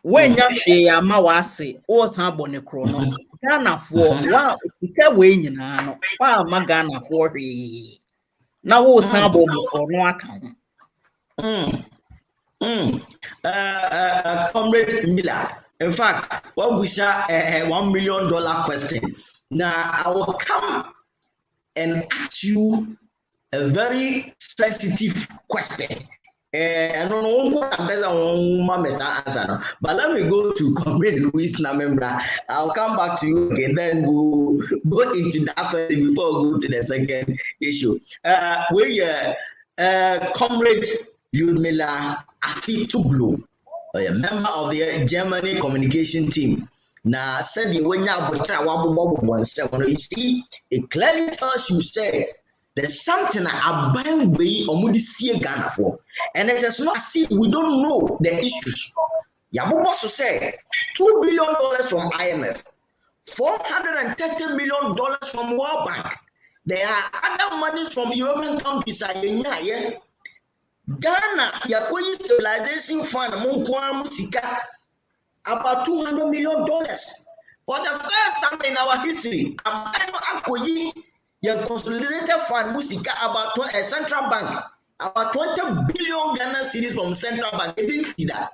when you say amawase or somebody chrono Ghana for wow sika we nyina no Ghana for Now wo san bo or no account. Comrade Miller. In fact, what we shall $1 million question. Now I will come and ask you a very sensitive question. I don't know answer, but let me go to Comrade Luis Namembra. I'll come back to you again. Then we'll go into that question before we go to the second issue. Comrade Ludmila Afituglu, a member of the Germany communication team. Now, said you when you see, it clearly tells you say there's something I buy way or would see Ghana for, and it is not see we don't know the issues. Yabu boss say $2 billion from IMF, $430 million from World Bank. There are other monies from European countries. Ghana, Yakoyi Stabilization Fund, Musika, about $200 million. For the first time in our history, Akoyi, your consolidated fund, Musika, about a central bank, about 20 billion Ghana cedis from central bank. They didn't see that.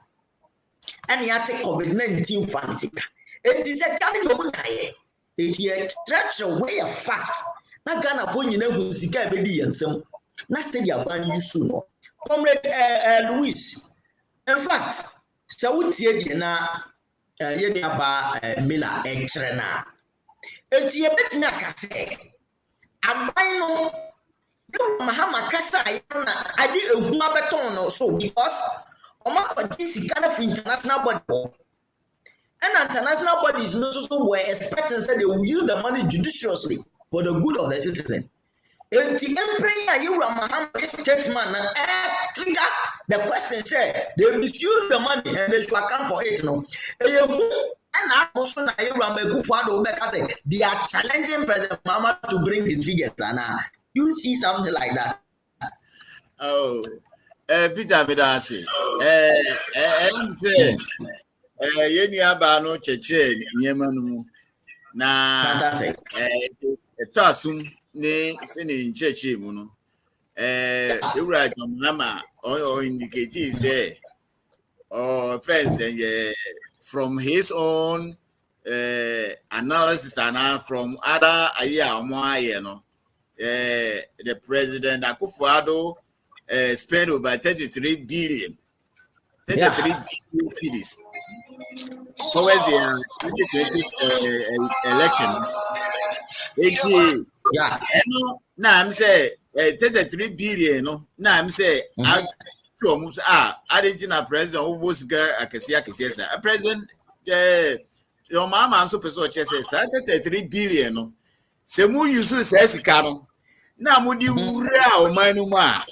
And you have to COVID-19 fund, Sika. It is a kind of money. It is a way of facts. Now, Ghana, when you know Musika, baby, and some. Now, say you're going to use soon. Comrade Luis, in fact, so we see na Miller extra. It's a bit nakase. Abino, you Mahama Kasa, I did a Mabaton or so because this is kind of international body. And international bodies also were expecting that they will use the money judiciously for the good of the citizen. And the emperor, you are Muhammad statement trigger the question say they misuse the money and they should account for it. No, and I also know they are challenging President Muhammad to bring his figures. And you see something like that. Oh, Peter Bedasi, Yeni Abano Cheche, Yemanu, na Tasum. Ne sini nchechi muno ewura Mama or indicate say friends from his own analysis and from other the president Akufo-Addo spent over 33 billion cedis towards the 2020 election. Yeah. Now I'm say 33 billion. No, now I'm say Argentina president who was a president. Your mama and so person says 33 billion. No, Semu Yusu says Kano. Now Mudi Ura or Manuma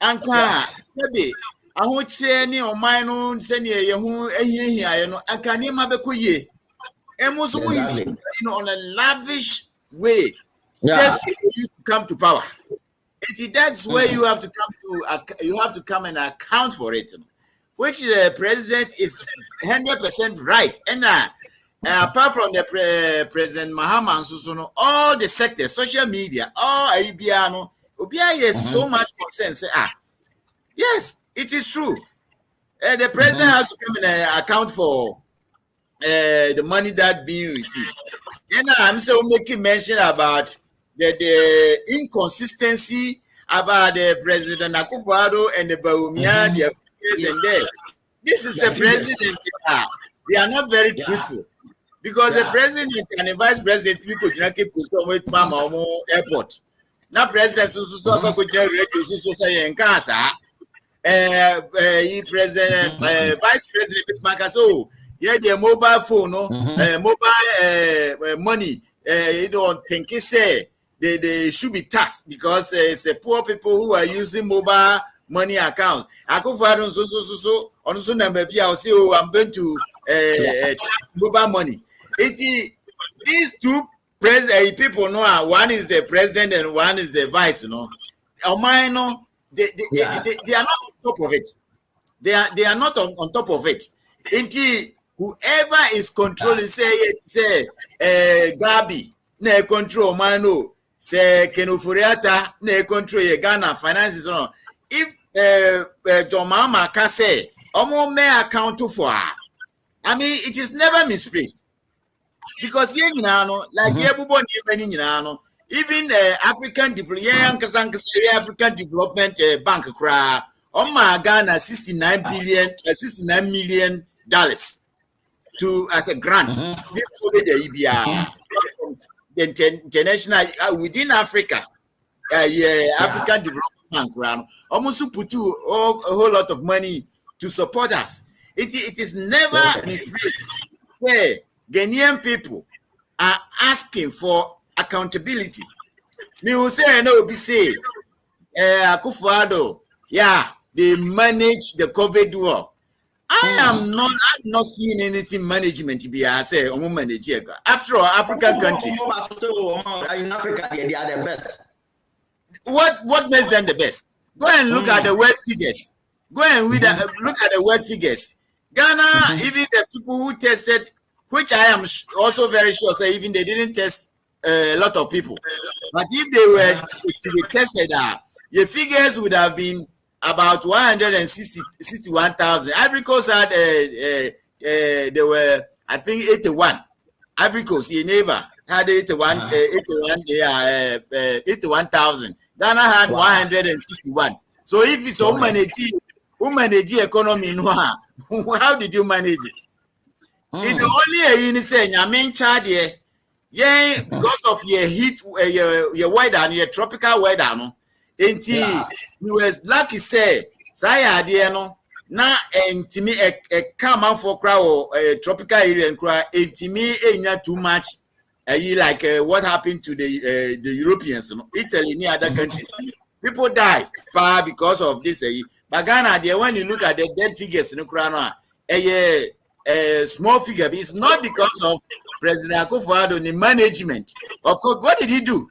Anka Sabi. I won't say any or mine own senior Yahu and can you Mabakuye? Emusu on a lavish way. Just for you to come to power. That's where you have to come and account for it, which the president is 100% right. And apart from the President Mahama Susuno, all the sectors, social media, all Ibiano, Obia has so much concern. Say, yes, it is true. The president has to come and account for the money that being received. And I'm so making mention about the inconsistency about the President Akufo-Addo and the Bawumia, the affairs and there. This is the president. They are not very truthful because the president and the vice president could not keep with Mama Airport. Now, president could radio say in Casa. President, vice president Makaso, the mobile phone, mobile money. You don't think he say. They should be taxed because it's poor people who are using mobile money accounts. Akufo-Addo so number I'll say, I'm going to tax mobile money. These two people know one is the president and one is the vice. They are not on top of it. They are not on top of it. Until whoever is controlling say Gabi, control say Kenufuriata ne control ye Ghana finances no. If John Mama can say omo may account for her. I mean, it is never misplaced. Because you know, like even African African Development Bank cry on my Ghana $69 million to as a grant. This over the EBR, the international within Africa. African Development Bank round almost put a whole lot of money to support us. It is never misplaced. Hey, Ghanaian people are asking for accountability. You say no, be say Akufo-Addo, yeah, they manage the COVID war. I'm not seeing anything management be I say manage. After all, African countries. In Africa, they are the best. What makes them the best? Go and look at the world figures. Go and look at the world figures. Ghana, even the people who tested, which I am also very sure, say even they didn't test a lot of people. But if they were to be tested, the figures would have been about 161,000. Ivory Coast had, they were, I think, 81. Ivory Coast, your neighbor, had 81,000. Ghana had 161. So if it's who manage the economy, how did you manage it? It's only a say, I mean, Chad, because of your heat, your weather, your tropical weather, no. You was lucky say, saya idea no. Na intimi a common for crowd tropical area and cry intimi ain't too much. Like what happened to the Europeans, Italy, any other countries. People die far because of this. But Ghana, when you look at the dead figures in the crown, a small figure. It's not because of President Akufo-Addo the management. Of course, what did he do?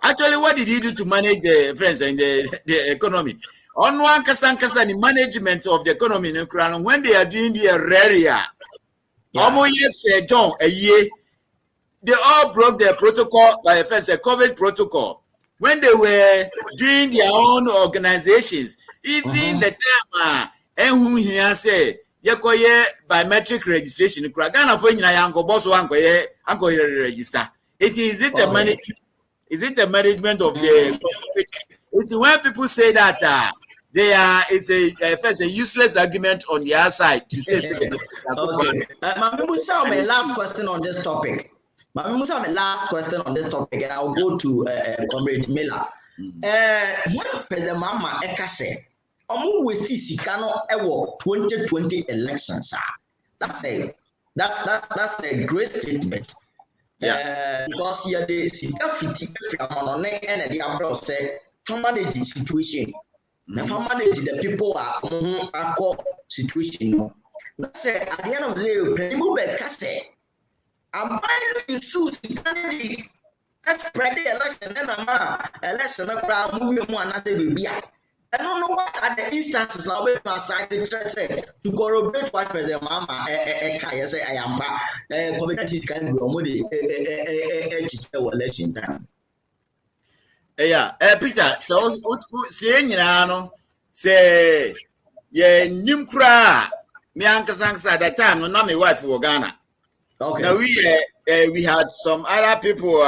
Actually, what did he do to manage the friends and the economy? On one kasa the management of the economy in the crown when they are doing the area, almost yes, John, a year. They all broke their protocol, like first a COVID protocol. When they were doing their own organizations, even the time and who he say yekoye biometric registration, Ghana for yango boss uncle register. Is it a management of the it's when people say that it's a useless argument on the other side to say my last question on this topic. My last question on this topic, and I'll go to Comrade Miller. When President Mama Eka said, we see Sikano Ewo 2020 elections, that's a great statement. Because you the Sikafiti from and the Abro said, for managing situation. For managing the people are situation. Let's say at the end of the day, Eka said, I'm buying you suits Kennedy. Let's spread the election and election crowd moving more another baby. I don't know what are the instances of it to corroborate what President Mama Eka say I am back. Communities can be election time. Peter, so saying say Nimkra me uncle Sanks at that time, no my wife for Ghana. Okay. Now we had some other people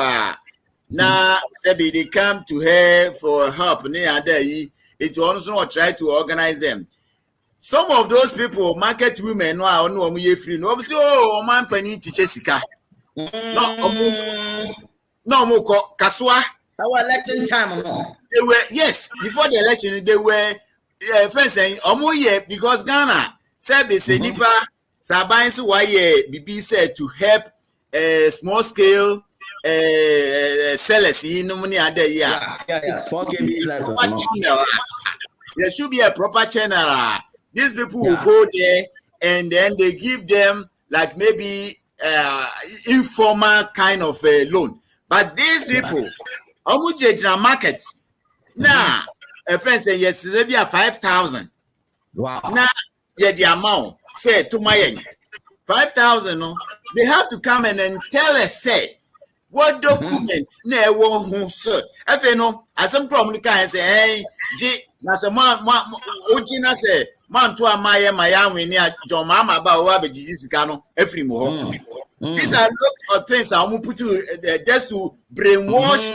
now they come to her for help near there. It also try to organize them. Some of those people, market women, no free. No, man penny Chichesika. No more Kaswa. Our election time no. They were before the election they were first saying because Ghana said they say nipa Sabansi why BB said to help small scale sellers in money other small scale business. There should be a proper channel. These people will go there and then they give them like maybe informal kind of loan. But these people, how much they market? Now, a friend said yes, there be a 5,000. Wow. Now, the amount say to my 5,000. No, they have to come and then tell us say what document na ewo ho sir efe no asem problem kan say na say man oji na say man to amaye maya weni a John Mama ba o abegiji sika no efri mo ho. These are lots of things I want put you just to brainwash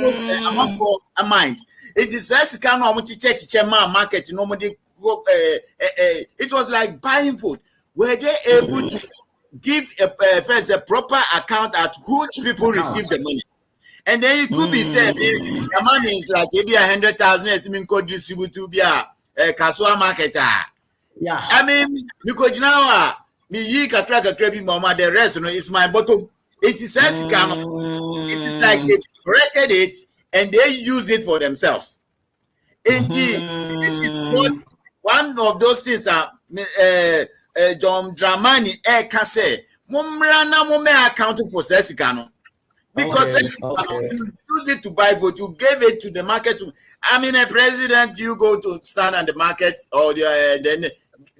people's mind. It is just kind of check market. Normally, it was like buying food. Were they able to give first a proper account at which people receive the money? And then it could be said the money is like maybe 100,000 estimate code distribute to be a Kasua marketer. Yeah. I mean, because now the rest, is my bottom. It is it is like they corrected it and they use it for themselves. Indeed, this is what one of those things John Dramani can say. Mumrana mume accounting for Sesikano. Because you use it to buy vote, you gave it to the market. I mean, a president, you go to stand on the market or then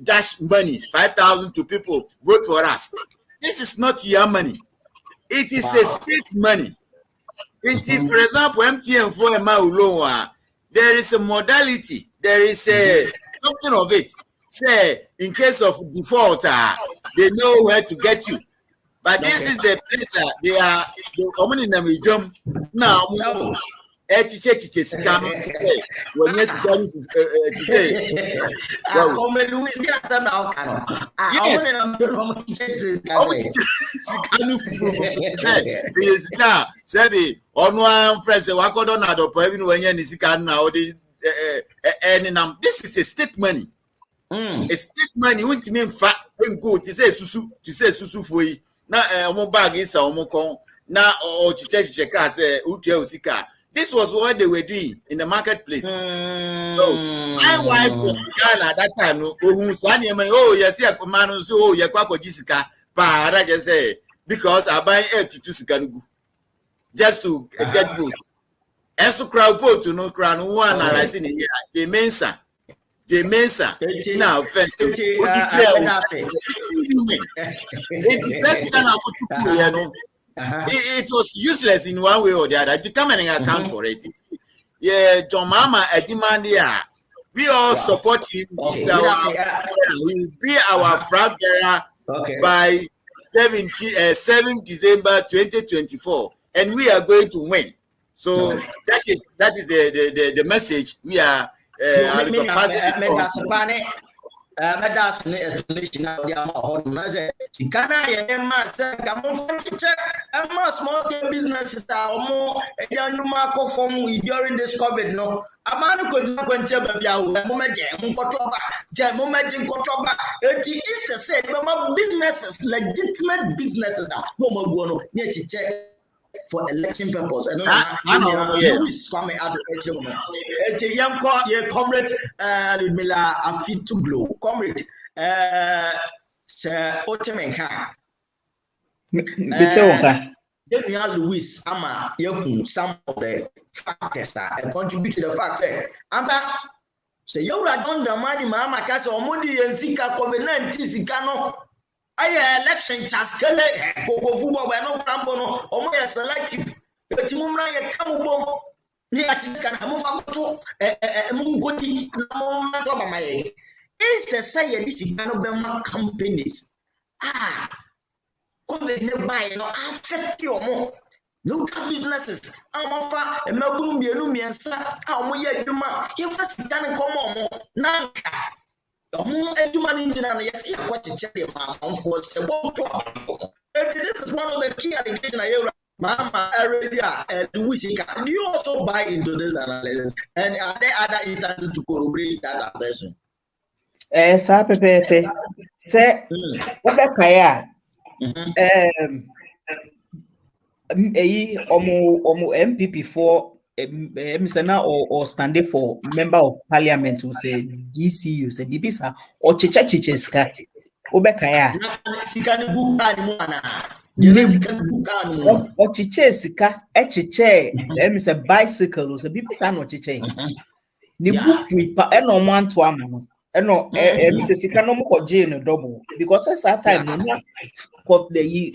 dash money, 5,000 to people, vote for us. This is not your money. It is a state money. For example, MTN for a there is a modality, there is a something of it. Say, in case of default, they know where to get you. But this is the place they are the in the jump now. When yes, this is a state money. A state money won't mean fat when go to say susu for you. Now, bag is a now or to check say usika. This was what they were doing in the marketplace. So my wife was in Ghana at that time. Oh, yes, yeah, man, so yeah, Jessica, para just say because I buy air to Sikanugu just to get votes. And so crowd vote to no crown one and I see the Mensa. Now, first, it is less than you know. It was useless in one way or the other. To come and account for it. Yeah, John Mama, a demand here. We all support him. He will be our flag bearer by 7 December 2024, and we are going to win. So that is the message we are. That's an explanation of the small scale businesses are more during this COVID. No, a man could not go to it is to say, businesses, legitimate businesses are no for election purpose. And coming out of a young comrade Ludmila Afit to glow. Comrade Sir Otemenka. Louis Ama Yokum, some of the factors that contribute to the fact that Amba say you are done the money, Mama Casa or Moody and Zika COVID-19 Zicano. I election just go football by no cambono or more selective. But you may come home. It's the say this is no companies. COVID no buy no accept your more. Local businesses. I'm offer a Melbourne Bianumiansa. I'm here to my you first can come on. Nanka. This is one of the key allegations I hear. Mama, do you also buy into this analysis? And are there other instances to corroborate that assertion? Sa pepe. Say, what kaya? Omo MPP for Misana or standing for member of parliament who say DCU say Dibisa or Chicheska Obekaya. Or Chichesika, Echiche, there is a bicycle, so people say no Chiche. Nibufi, and no one to Amano. And no, Mrs. Sikano Jane double because at that time, the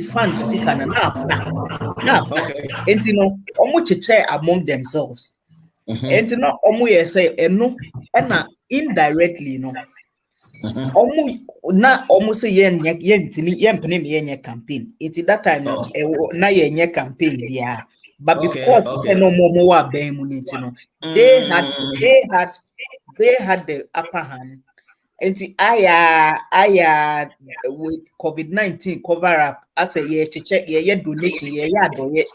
fund sika na and you know omu cheche among themselves and you know omu ye say eno na indirectly no omu say yen mpene me campaign it's that time no na yen campaign dia but because say no more wa ben mu nti no they had the upper hand. And I with COVID-19 cover up as a year to check donation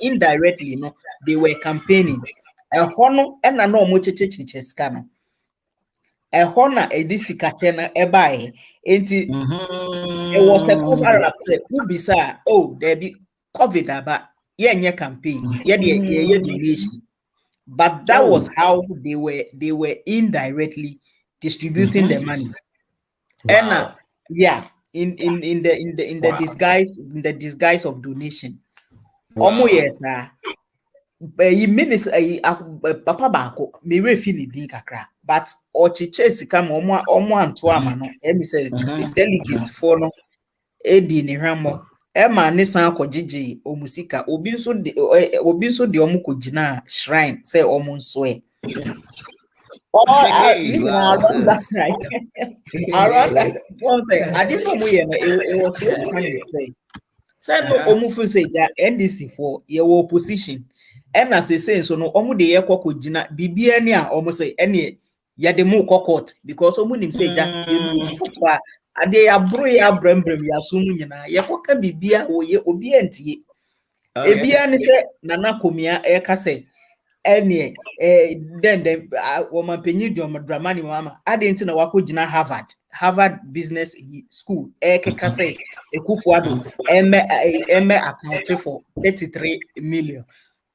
indirectly no they were campaigning a hono and a no much scano a honor a disicatena a buy and it was a cover up say who be sir oh there be COVID about campaign donation but that was how they were indirectly distributing the money. And in the disguise of donation. Omo yes minister papa bako me refini din kakra but ochiche sika omo anto ama no say the delegates for no edi ni hwamo ema ne san akogege omusika obi nso de omo kogina shrine say omo nso e around that time. One thing, I didn't know it was so funny to say. Say no, omufu say that NDC for your opposition. And as they say, so no, omu de ye koko jina bibia ni a omu say any ya de mu kokot because omu nim say that you putwa ade ya bro ya brembrem ya sumu nyina ye koka bibia wo ye obi antie. Ebia ni say nana komia e ka say then woman penny dramani mama I didn't know wako jina Harvard Business School keka say ekufuado eme account for 33 million.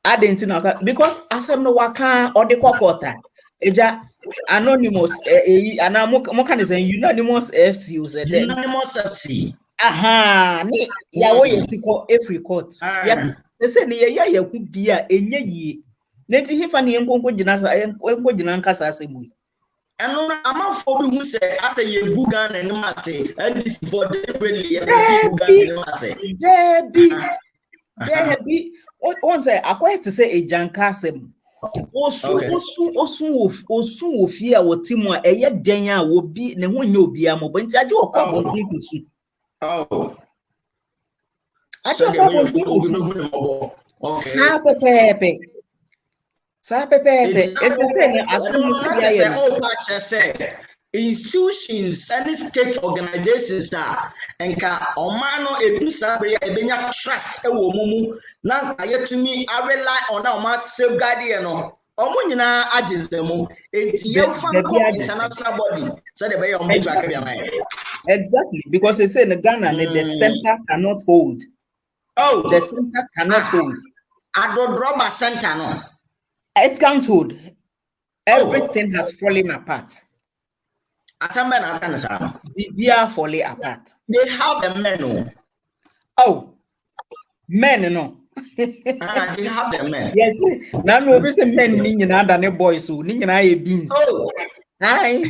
I didn't know because asem no waka or the kokota eja anonymous ana mo kan say unanimous FC was unanimous FC ni yawo yetiko every court ya say ni ya ku bia enye yi neti hifa ni enkonko jina nkasa asemu eno amafo bi hu se ase ye buga na ni mase NDC for deliberately ye see buga na ni mase debi on say akwai to say ejanka asemu osu ofie a wotimu a eye den a obi ne ho nye obi ambo nti aje okwa bontin kusu aje okwa bontin kusu It's saying institutions and state organizations and omano edu sabre ebenya trust ewo mumu na ayetumi I rely on na ma safeguard no omo nyina aginsemu enti yemfa international body so they be omo track be am exactly because they say in Ghana the center cannot hold the center cannot hold Adodroba center no it can't hold. Everything has fallen apart. They are falling apart. They have the men. Men no. They have the men. Yes. Now no be say men ni nyina da ne boys so ni nyina ye beans. Hi.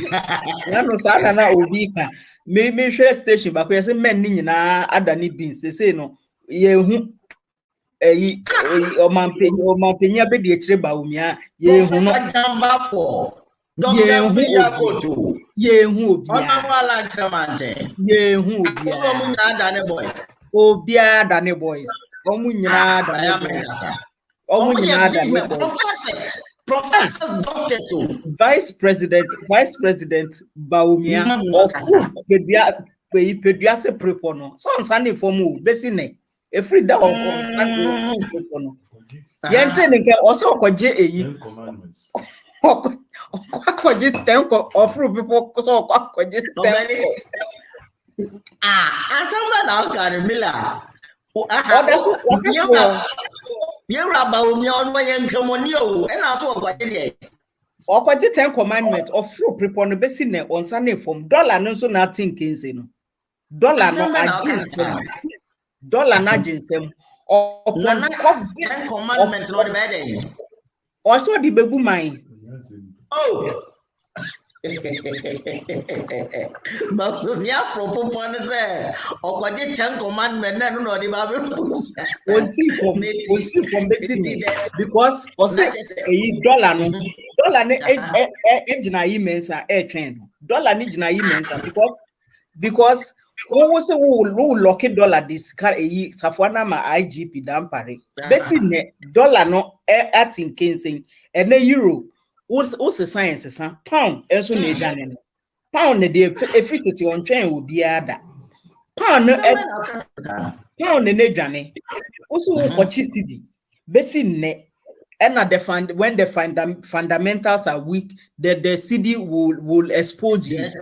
Na no sa na obi ka. Me share station ba ko say men ni nyina ada ne beans. They say no ye hu Omampenya be de chire ba umia ye hu no jamba for Dr. Mbiya Koto ye hu obia onamala ntramante ye hu obia so mu nyina da ne boys obia da ne boys omu nyina da ne boys omu nyina da ne boys professors doctors so vice president Baumia of pedua se prepono so nsane fomu besine every day of Sunday no yente nke also kwaje eyi kwaje tenko offer people so kwaje tenko asamba na okare mila you raba omi onu yen kramoni o e na so kwaje dey kwaje 10 commandment of fruit people no besine on Sunday from dollar no so na think nse no dollar no against dollar na jinsem upon COVID commandment no the bad also the bebu mine But me apropos pon say okoje 10 commandment na no di ba be. We'll see from basically because also a dollar no ejina yi mensa e twen no dollar ni jina yi mensa because wo say wo lock dollar this car e safo na ma IGP dan pare besi ne dollar no at in kensin e na euro wo se science san pound enso na edwane no pound ne dey efitete on twen wo bia da pound no pound ne edwane also kochi city besi ne and when the fundamentals are weak the city will expose you. Yes,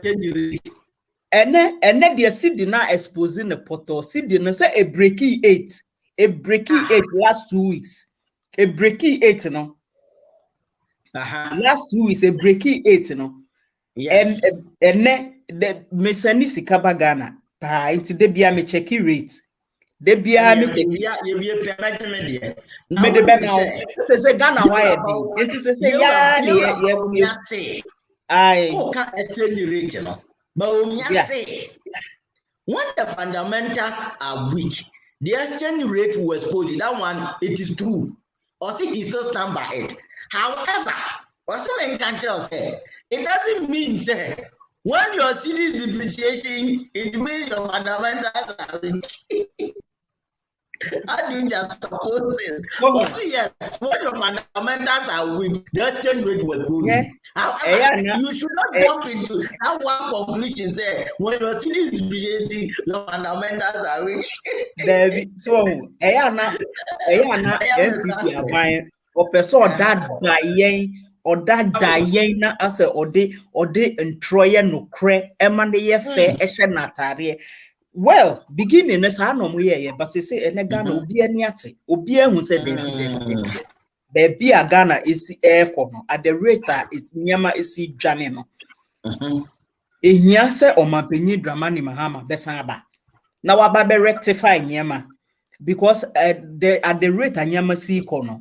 and then the city now exposing the portal city no say a breaking 8 last 2 weeks a breaking 8 no last 2 weeks a breaking 8 no yes. and then the mesani sikaba Ghana pa into the bia me check rate de bia me check you payment me there me de be now say Ghana why be it say ya say I can exchange rate no but say when the fundamentals are weak the exchange rate will expose that one it is true or see he still stand by it however also in country say it doesn't mean say when your city is depreciation it means your fundamentals are weak. How do you just suppose this? Yes, when your fundamentals are weak, the exchange rate was good. However, you should not jump into that one conclusion. Say when your city is depreciating, your fundamentals are weak. So, MPP are buying or person or that dying as a or they and Troya no cre emane fair eshenatare. Well, beginning as I know we but they say and Ghana obi aniate obi ehun say baby a Ghana is air at the rate is nyama is dwane no. Ehia say o mampanyi Dramani Mahama besan aba. Na waba be rectify nyama because at the rate nyama si kono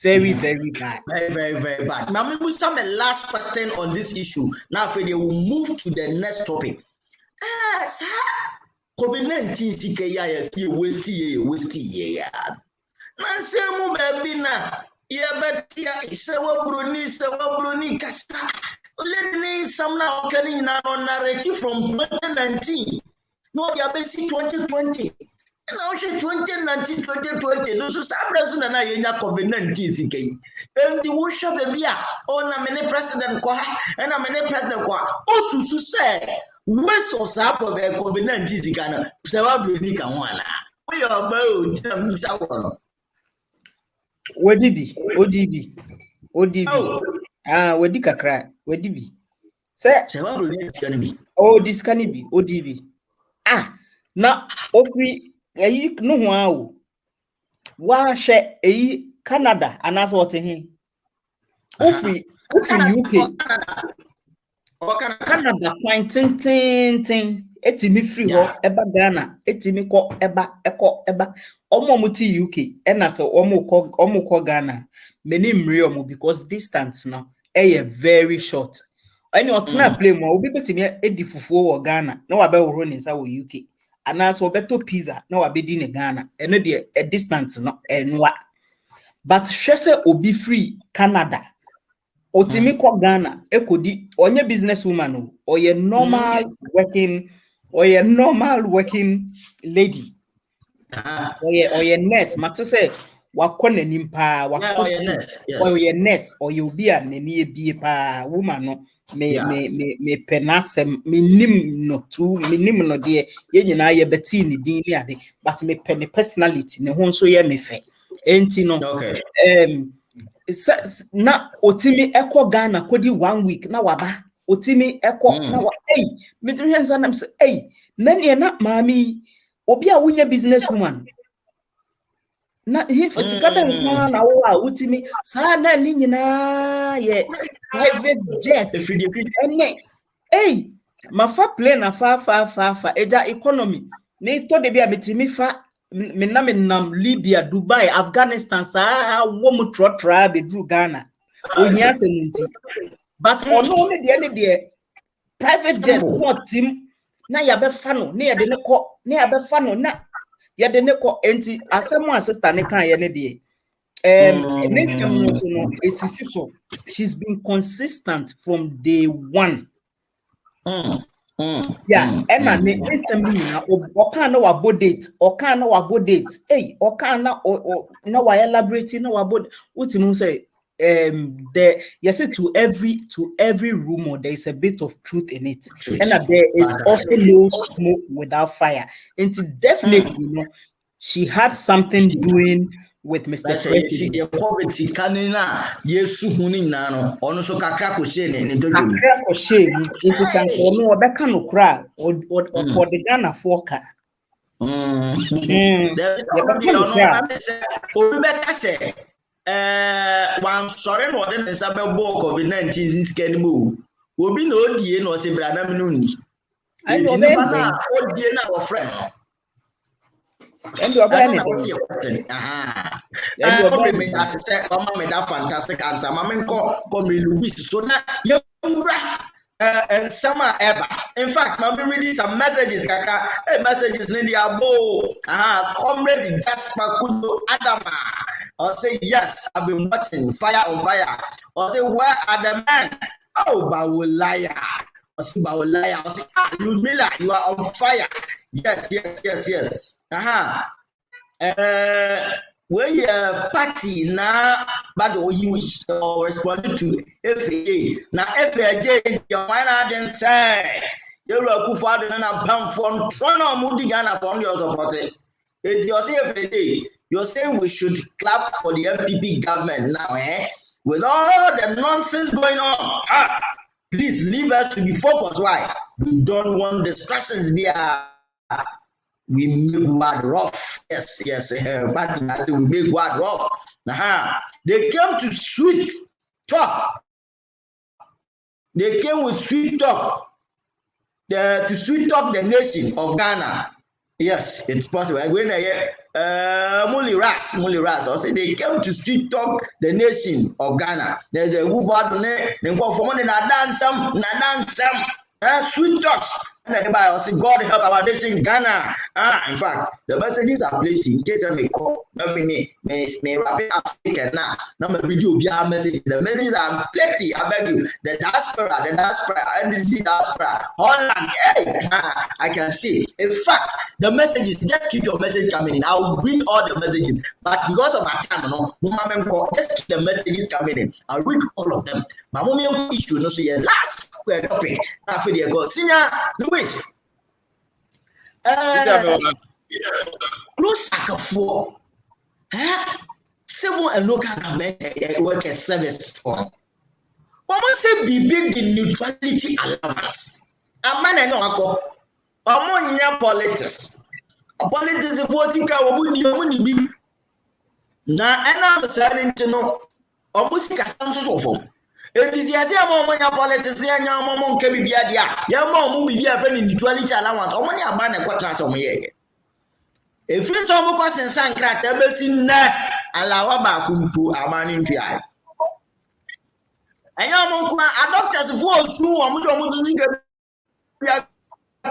very very bad. Very bad. Now we some last question on this issue. Now if they will move to the next topic. Sir. COVID-19 sika ya si waste ye ya na semu baby na ya betia se wa broni kasta learning some na okani na narrative from 2019 no ya be si 2020 na o she 2019 no so sabra so na ye nya COVID-19 sika yi em di wo sha baby a o na me ne president ko ha na me ne president ko o susu se West of Sapa COVID-19 zikana sababu ka wana we are bound to sawono ODB wedi kakra wedi say sababu ni zikana bi this can be ODB na ofri eyi no ho awo wa hwe eyi Canada anaso wote hin ofri UK Canada tin etimi free ho eba Ghana etimi ko eba omomuti UK ena se omukọ Ghana many mre because distance now very short any otna play mo obi betimi edi fufuo wo Ghana na wa be woro ni sa wo UK anaso obeto pizza na wa be di ne Ghana eno de distance no enwa but hwese obi free Canada Otimi ko Ghana ekodi onye businesswoman or ye normal working lady or ye nurse mate say wakona nimpa or ye nurse or you be a nani ebie pa woman no me penasem minim no de ye nyina ye beti ni din ni ade but me pen personality ne ho so ye me fe enti no na otimi eko Ghana kodi 1 week na waba otimi eko na wa me tiri hensa na say nani na mami obi a wunya businesswoman na he fasika be na wa otimi sa na ni nyina ye private jet ene mafa plane na fa eja economy ni to de bia metimi fa Minam Libya, Dubai, Afghanistan, sa wo mu trotra be dru Ghana. Ohia semunti. But only the private jet not team. Na ya be fano, na ya de ne ko, na ya be fano, na ya de ne ko enti asemo assistant ne kan ye ne de. Nesem no so no esisi so. She's been consistent from day one. Yeah, Emma nesem ni na okan na wabo date, okan na wabo date. Hey, okan na wa elaborate na wabo. Utimu say there yes to every rumor there is a bit of truth in it, and that there is also no smoke without fire. And definitely, you know, she had something doing with Mr. President. The poverty canina, yes, Hunino, also Kakako Shane, and Kakra shame into some no Becano cry or the Ghana foreca. There's already one sorry, more than a suburb COVID-19 scan move. Will be no dear no Sibrana Minuni. I know that our friend. And you're fantastic answer. Mamma call me Louis. So now you're and summer ever. In fact, I'll be reading some messages. Messages in the abo. Comrade Jasper Kudo Adama. I'll say yes, I've been watching Fire on Fire. I'll say where are the men? Oh, Bawulaya. I'll say Bawulaya. I'll say Ludmilla, you are on fire. Yes. When your party now, but you responded to FAA. Now FAA, your mind didn't say you were good for the name from Toronto, Moody Ghana from your support. It was FAA. You're saying we should clap for the MPP government now, with all the nonsense going on. Please leave us to be focused. Why? We don't want distractions via. We make word rough. Yes. But we make word rough. They came to sweet talk. They came with sweet talk. To sweet talk the nation of Ghana. Yes, it's possible. When I hear Muli Ras. Also, they came to sweet talk the nation of Ghana. There's a move out there. They go for money. Na dance some. Sweet talks. And everybody also God help our nation Ghana. In fact, the messages are plenty. In case I may call, may wrap it up now. Now my video be our message. The messages are plenty. I beg you. The diaspora, NDC diaspora, Holland. Hey, I can see. In fact, the messages. Just keep your message coming in. I will bring all the messages. But because of our time, just keep the messages coming in. I'll read all of them. My mom issue no so last topic. After they go, Senior Louis. Close for civil and local government workers service form. Almost say be big the neutrality allowance. A man and no among politics. Politics is what you can now, and I'm saying to know almost a sense of NDC among politics and your mom can be a young mom will be a friend in neutrality allowance. Or money a man and quarters on me. If it's almost in San Crat, ever seen that allow back to a man in Tia. And your mom, a doctor's voice, who are much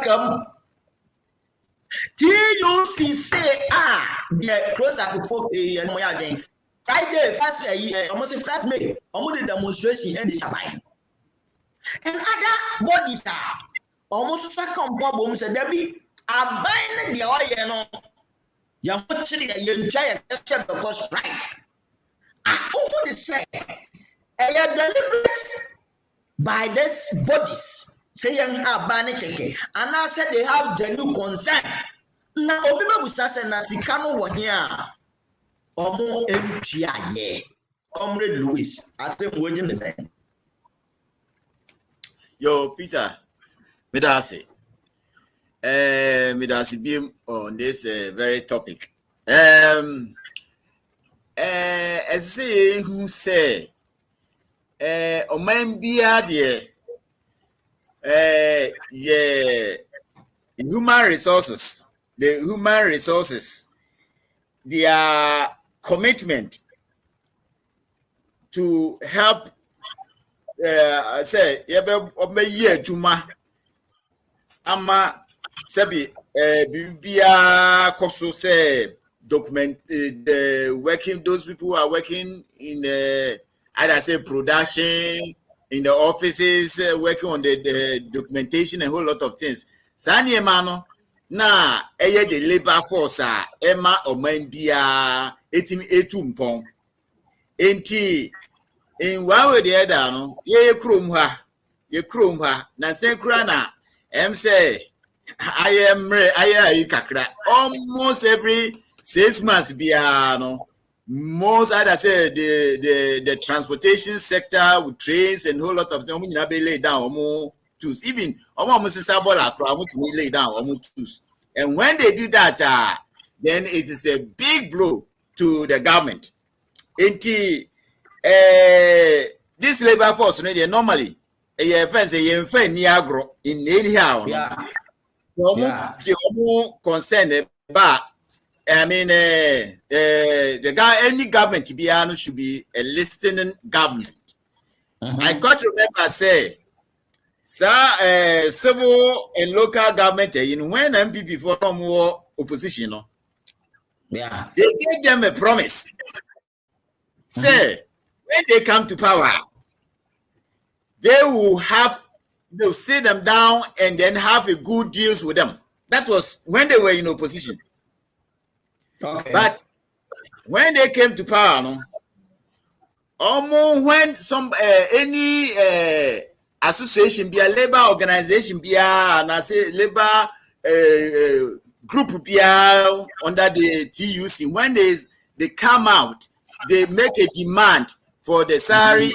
come. TUC say, the closer to 4 and more again. Friday, almost first May, almost the demonstration and the Shabbat. And other bodies are almost second problems and there be a bind the oil. You're watching a young giant because strike. I almost say, and you're deliberate by these bodies saying, Baneke, and I said they have genuine concern. Now, people will say, Nasikano one here. Omo MPI, Comrade Louis, I think what you saying. Yo, Peter, Midasi. Midasi beam on this very topic. As say who say, Oman Bia human resources, their commitment to help say yebe year juma ama sebi bibia koso say document the working, those people who are working in either say production in the offices, working on the documentation, a whole lot of things. Sani emano na the labor force ema oman bia etu mpon enti in one way the other no ye krom ha na sen kura na say I am kakra almost every 6 months bia no. Most either say the transportation sector with trains and whole lot of things be lay down tools. Even to lay down tools. And when they do that, then it is a big blow to the government. This labor force, normally a fence in anyhow. Concerned about. I mean, the guy, any government to be honest should be a listening government. I got to remember say, sir, civil and local government, when MPP for more opposition, they gave them a promise. Say, when they come to power, they'll sit them down and then have a good deals with them. That was when they were in opposition. Okay. But when they came to power, when some any association be a labor organization be and I say labor group be under the TUC, when they come out, they make a demand for the salary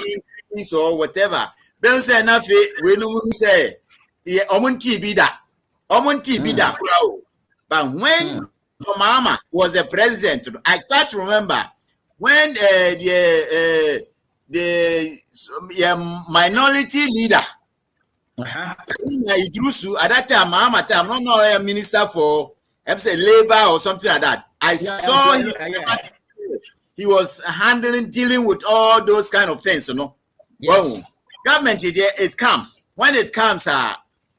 increase or whatever. Then say nothing. We no say the omunti be that crowd. But when Mama was the president, I can't remember when the minority leader Idrusu at that time, Mama I'm not a minister for labor or something like that. I saw he was dealing with all those kind of things, Yes. Well, government it comes. When it comes,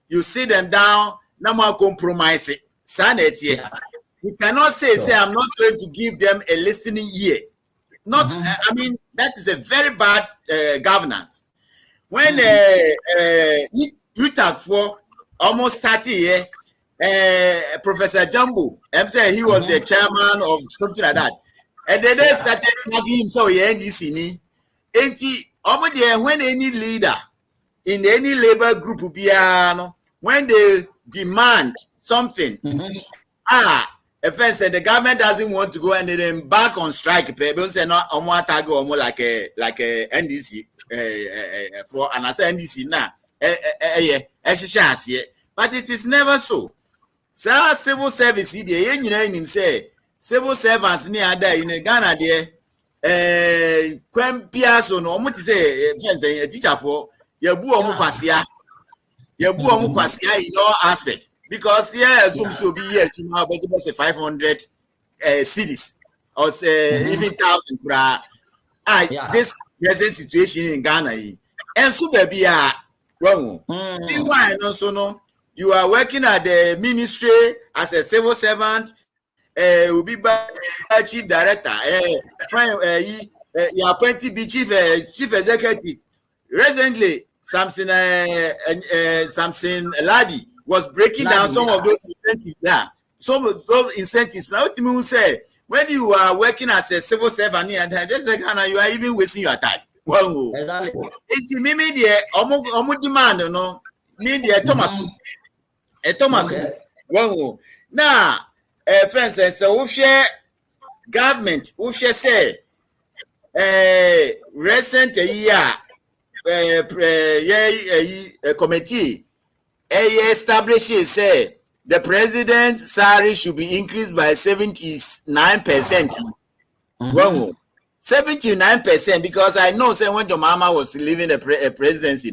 you sit them down, no more compromise it. Sanity. You cannot say I'm not going to give them a listening ear. Not, I mean, that is a very bad governance. When you talk for almost 30 years, Professor Jumbo, I'm saying he was the chairman of something like that. And then they started nagging him, so NDC. When any leader in any labor group, when they demand something, the government doesn't want to go and they embark on strike. People say no, like a NDC for and I say NDC now. But it is never so. So civil service say civil servants near there in Ghana there. Piaso no say teacher for yabu omukwasia in all aspects. Because so be here to say 500 cities or say even 1,000 this present situation in Ghana and so baby wrong. No, you are working at the ministry as a civil servant, will be by chief director, you appointed be chief executive. Recently, Samson Ladi was breaking down some of those incentives there. Some of those incentives. Now, to me, say when you are working as a civil servant and you are even wasting your time. Well, it's me the demand, me the Thomas. Well, now, friends, so we share government, we share say recent year committee. Establishes say the president's salary should be increased by 79%. 79%, because I know say when your mama was leaving the presidency,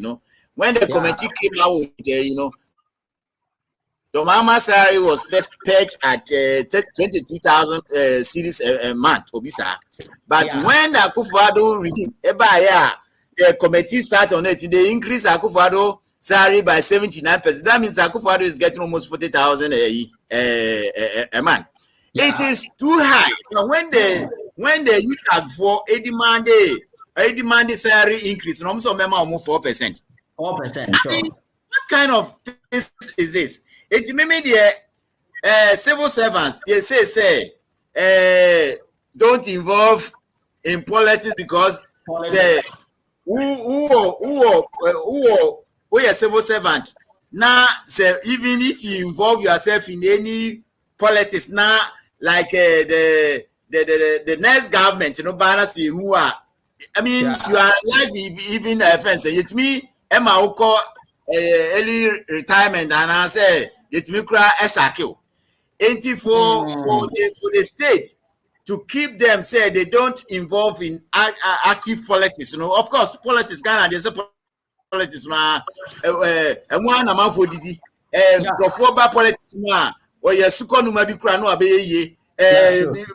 when the committee came out with your mama's salary was first pegged at 22,000 cedis a month, Obisa. But when the Akufo-Addo regime, the committee sat on it. They increased Akufo-Addo salary by 79%. That means Akufo-Addo is getting almost 40,000 a month. Yeah. It is too high. But when the youth have for a demand salary increase, and also member almost 4%. 4%. Sure. What kind of thing is this? It may be the civil servants. They say don't involve in politics because who a civil servant now say even if you involve yourself in any politics now like the next government balance the who are you are like even friends say it me Emma Oko early retirement and I say it me cry esakio for the state to keep them say they don't involve in active politics. Of course, politics Ghana there's a politics and one amount for didi profoba politics or your sukonuma bi kura no abeye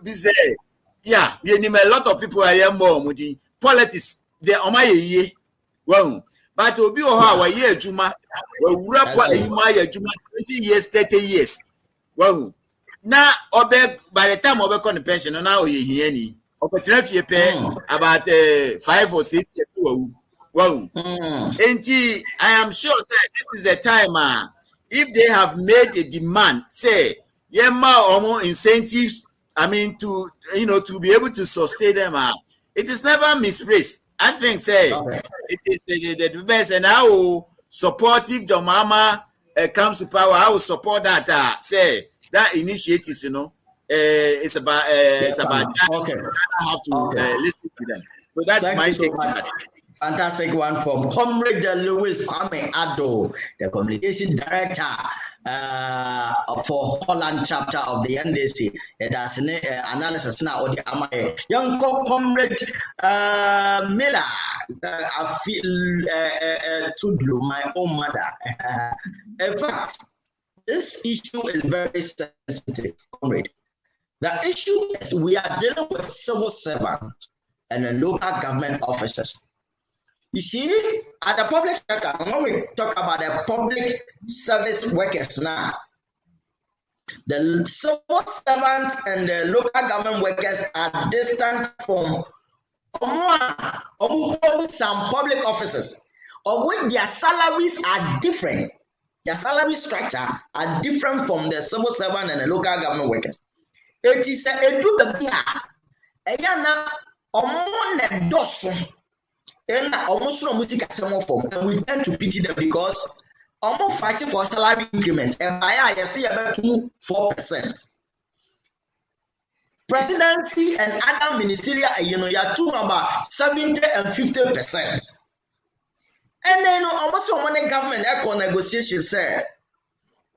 be say yeah we need a lot of people are more mudi politics they omaye well but obi oha wa ye adwuma wa wura kwa ehima ye adwuma 20 years 30 years well now, by the time I the pension, now you pay about 5 or 6 years. Wow. And I am sure that this is the time if they have made a demand, say, or more incentives, to to be able to sustain them. It is never misplaced. I think it is the best, and I will support if the mama comes to power. I will support that. That initiative, it's about time. Okay. I have to listen to them. So that's my take on that. Fantastic one from Comrade Louis Kwame Addo, the communication director for Holland chapter of the NDC. That's an analysis now of the young Comrade Miller. I feel to my own mother. In fact, this issue is very sensitive, comrade. The issue is we are dealing with civil servants and local government officers. You see, at the public sector, when we talk about the public service workers now, the civil servants and the local government workers are distant from some public officers, of which their salaries are different. Their salary structure are different from the civil servant and the local government workers. It is a do the beer. Ayana omone doso. And almost no music form. And we tend to pity them because almost fighting for salary increment. And I see about 4%. Presidency and other ministerial, you're talking about 70 and 50%. And then almost one government eco negotiations say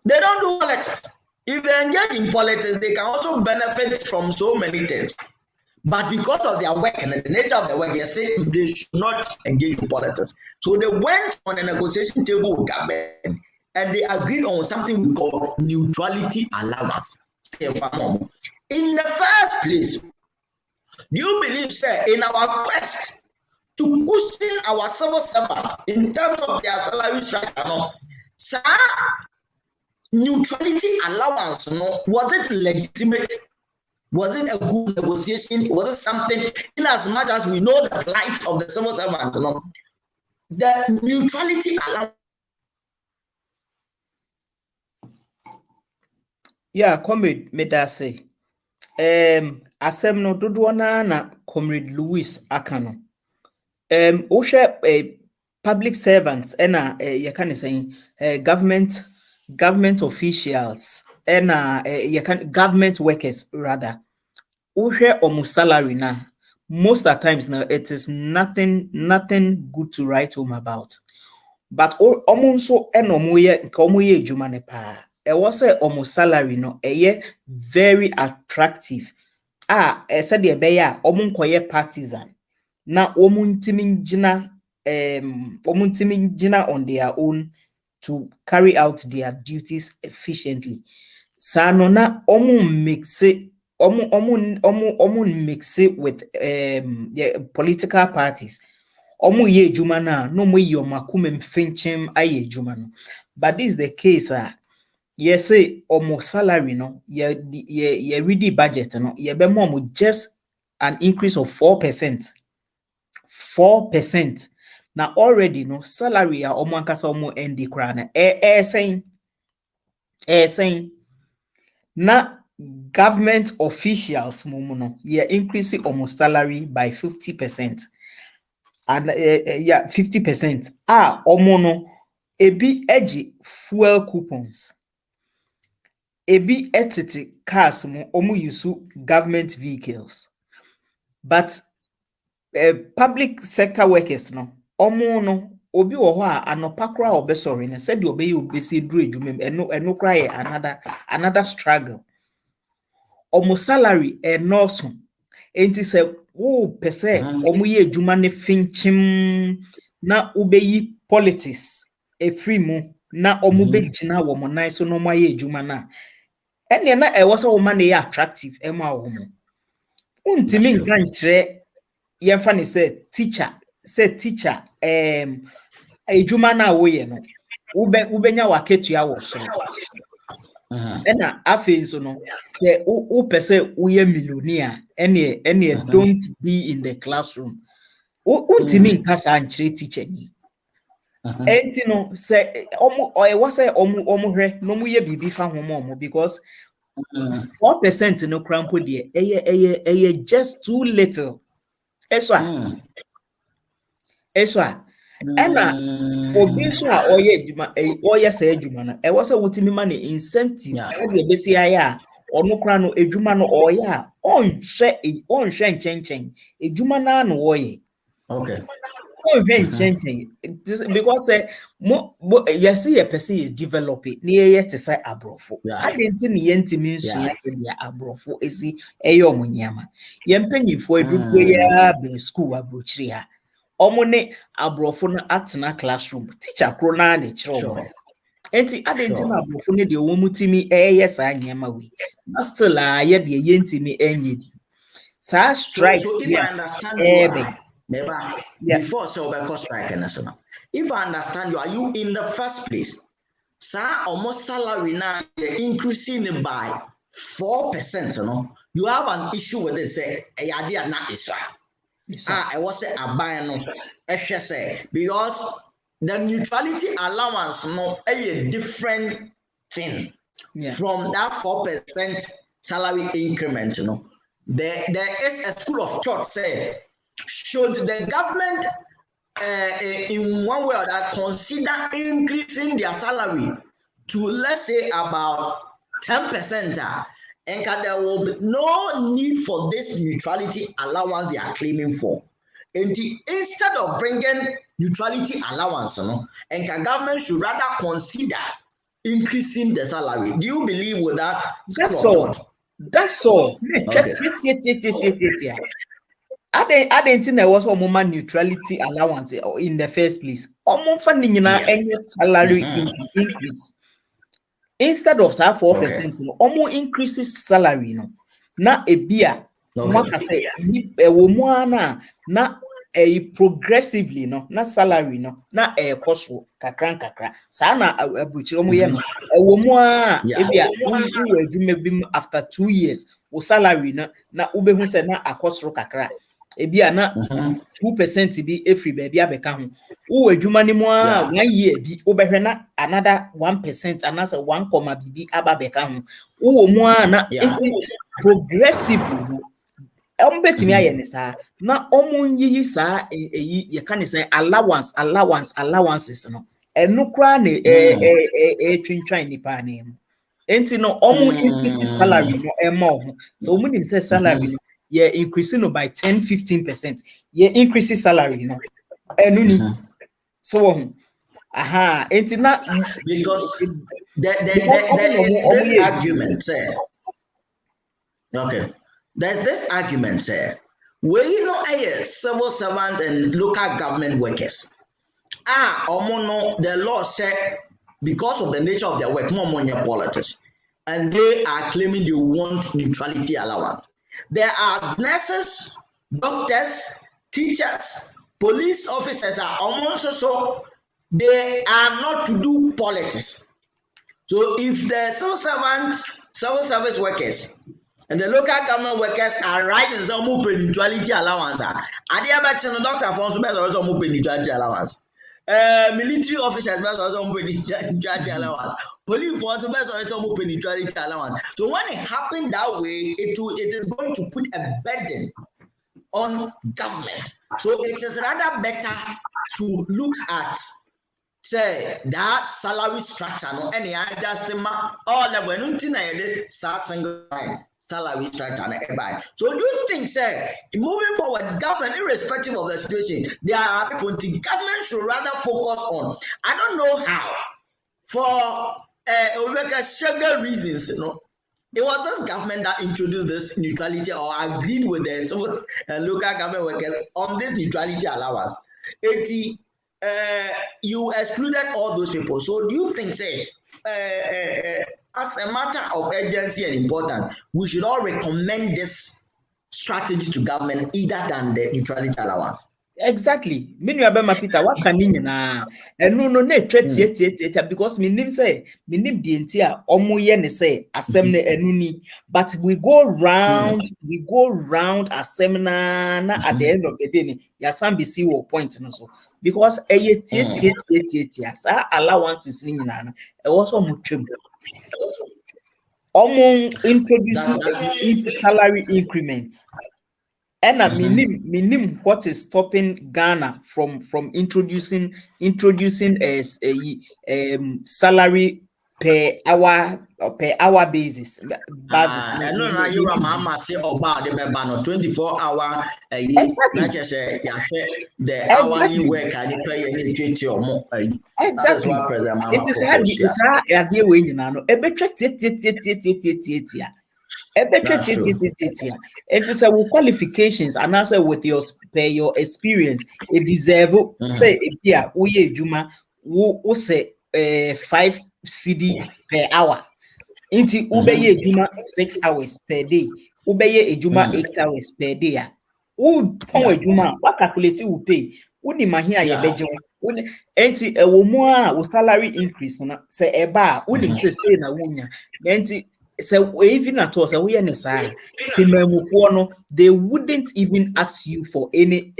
they don't do politics. If they engage in politics, they can also benefit from so many things. But because of their work and the nature of their work, they say they should not engage in politics. So they went on a negotiation table with government and they agreed on something we call neutrality allowance. In the first place, do you believe, sir, in our quest to cushion our civil servants in terms of their salary structure, sir, neutrality allowance, was it legitimate? Was it a good negotiation? Was it something, in as much as we know the plight of the civil servants, the neutrality allowance? Yeah, comrade Medase. Asem no dodo na comrade Louis Akano. Public servants you can say government officials government workers rather. Omu salary na most of the times now it is nothing good to write home about. But omunso omuye jumane pa. It was omu salary no very attractive. Said the beya omun koye partisan. Na omuntimi jina on their own to carry out their duties efficiently. Sanona mix it with the political parties. Omo ye juma na no mo yi omakume mfinchem aye juma no. But this is the case yes say omo salary no ye ready budget no ye be mo just an increase of 4%. 4%. Now already no salary a omo ankasa omo endi kra na saying na government officials no ye increase omo salary by 50%. And 50%. Omo no ebi eji fuel coupons. Ebi etiti cars mo omo use government vehicles. But public sector workers no omo no obi wo ho a anopa kra obesori na said obey obesi duru edwumem eno kra ye another struggle. Omo salary enoso enti se wo pese omo ye edwuma ne finchim na ubeyi politics free mu na omo begina wo mo nan so no mo ye edwuma na ene na e wo se wo ma na ye attractive e ma wo mo untimi nkan kire yemfa ne say teacher edwuma na wo ye no ubenya waketua wo so ena afi so no se u pese u ye millionaire ene don't be in the classroom untimi nka sa nkire teacher ni enti no se omo wa say omo hwe no mu ye bibi fa ho mo because 4% no crampo de eye just too little eswa ena obi so a oye adwuma oye say adwuma no e wo say wotimi ma ne incentives e de besi aya ono kra no adwuma no oye a onhwe nchenchen adwuma na no oye okay because yes ye person ye develop it na ye te say abrofo adenti ne ye ntimi nsu ye se dia abrofo esi eye omunyama ye mpanyifo edugo ya be school abrochiri ha omo ne abrofo no atena classroom teacher kro na na kire omo enti adenti na abrofo ne de wo mutimi eye sa nyama we na still ye de ye ntimi enye di sa strike so if I understand never before so we strike national. If I understand you, are you in the first place? Sir, almost salary now increasing by 4%. You have an issue with it. Say, I did not Israel. I was say a buy no say because the neutrality allowance a different thing from that 4% salary increment. There is a school of thought say. Should the government in one way or that consider increasing their salary to let's say about 10%, and there will be no need for this neutrality allowance they are claiming for. And instead of bringing neutrality allowance, and government should rather consider increasing the salary. Do you believe with that? That's all. Okay. I didn't think there was a moment neutrality allowance in the first place. Any salary increase. Instead of 4%, almost increases salary. Na a beer, na a progressively na salary na a cost kakra. Sana a butcher a woman after 2 years, o salary na ube who said na a cost kakra. Ebia na 2% be every baby abeka ho wo adwuma ni mu a 1 year bi obehwe na another 1% anasa 1, bibi ababeka ho wo mu a na progressively betimi aye ne sa na yiyi sa ye ka ne say allowances no eno kra ne twintwan nipa na mu enti no increase salary no ho so nim say salary no increasing by 10-15%. Increases salary, So, ain't not because there is this argument, sir. Okay, there's this argument, sir. Where civil servants and local government workers. The law said because of the nature of their work, more money politics, and they are claiming they want neutrality allowance. There are nurses, doctors, teachers, police officers are almost so they are not to do politics. So if the civil servants, civil service workers, and the local government workers are right in some neutrality allowance, are they about to doctor for some neutrality allowance? Military officers also neutrality allowance. Police force also neutrality allowance. So when it happened that way, it is going to put a burden on government. So it is rather better to look at say that salary structure no any adjustment all level nothing na single line salary structure na buy. So do you think say moving forward government irrespective of the situation there are people think government should rather focus on I don't know how for sugar reasons it was this government that introduced this neutrality or agreed with the local government workers on this neutrality allowance. You excluded all those people. So do you think, say, as a matter of urgency and importance, we should all recommend this strategy to government either than the neutrality allowance? Exactly. Minu abema Peter, what can you na? And no because minim say minim the entire omoye ne say assembly enuni, but we go round assembly na at the end of the day ya sambi see what point no so because eye tie sa allowances ni nyina no e wo so mutwem introducing salary increment. And minim what is stopping Ghana from introducing as a salary per hour basis. I know now you are mama say about the 24 hour exactly. The hourly work and you pay any 20 or more. Exactly. It is hard idea when you know a better it is with qualifications and also with your experience. It deserve say yeah, we juma we say 5 CD per hour. Inti ubeye juma 6 hours per day. Ubeye juma 8 hours per day. U pon juma what calculate we pay. Uni mahia ye beje. Enti ewo mu salary increase na say eba uni say na wunya. Enti so even at all, so they wouldn't even ask you for any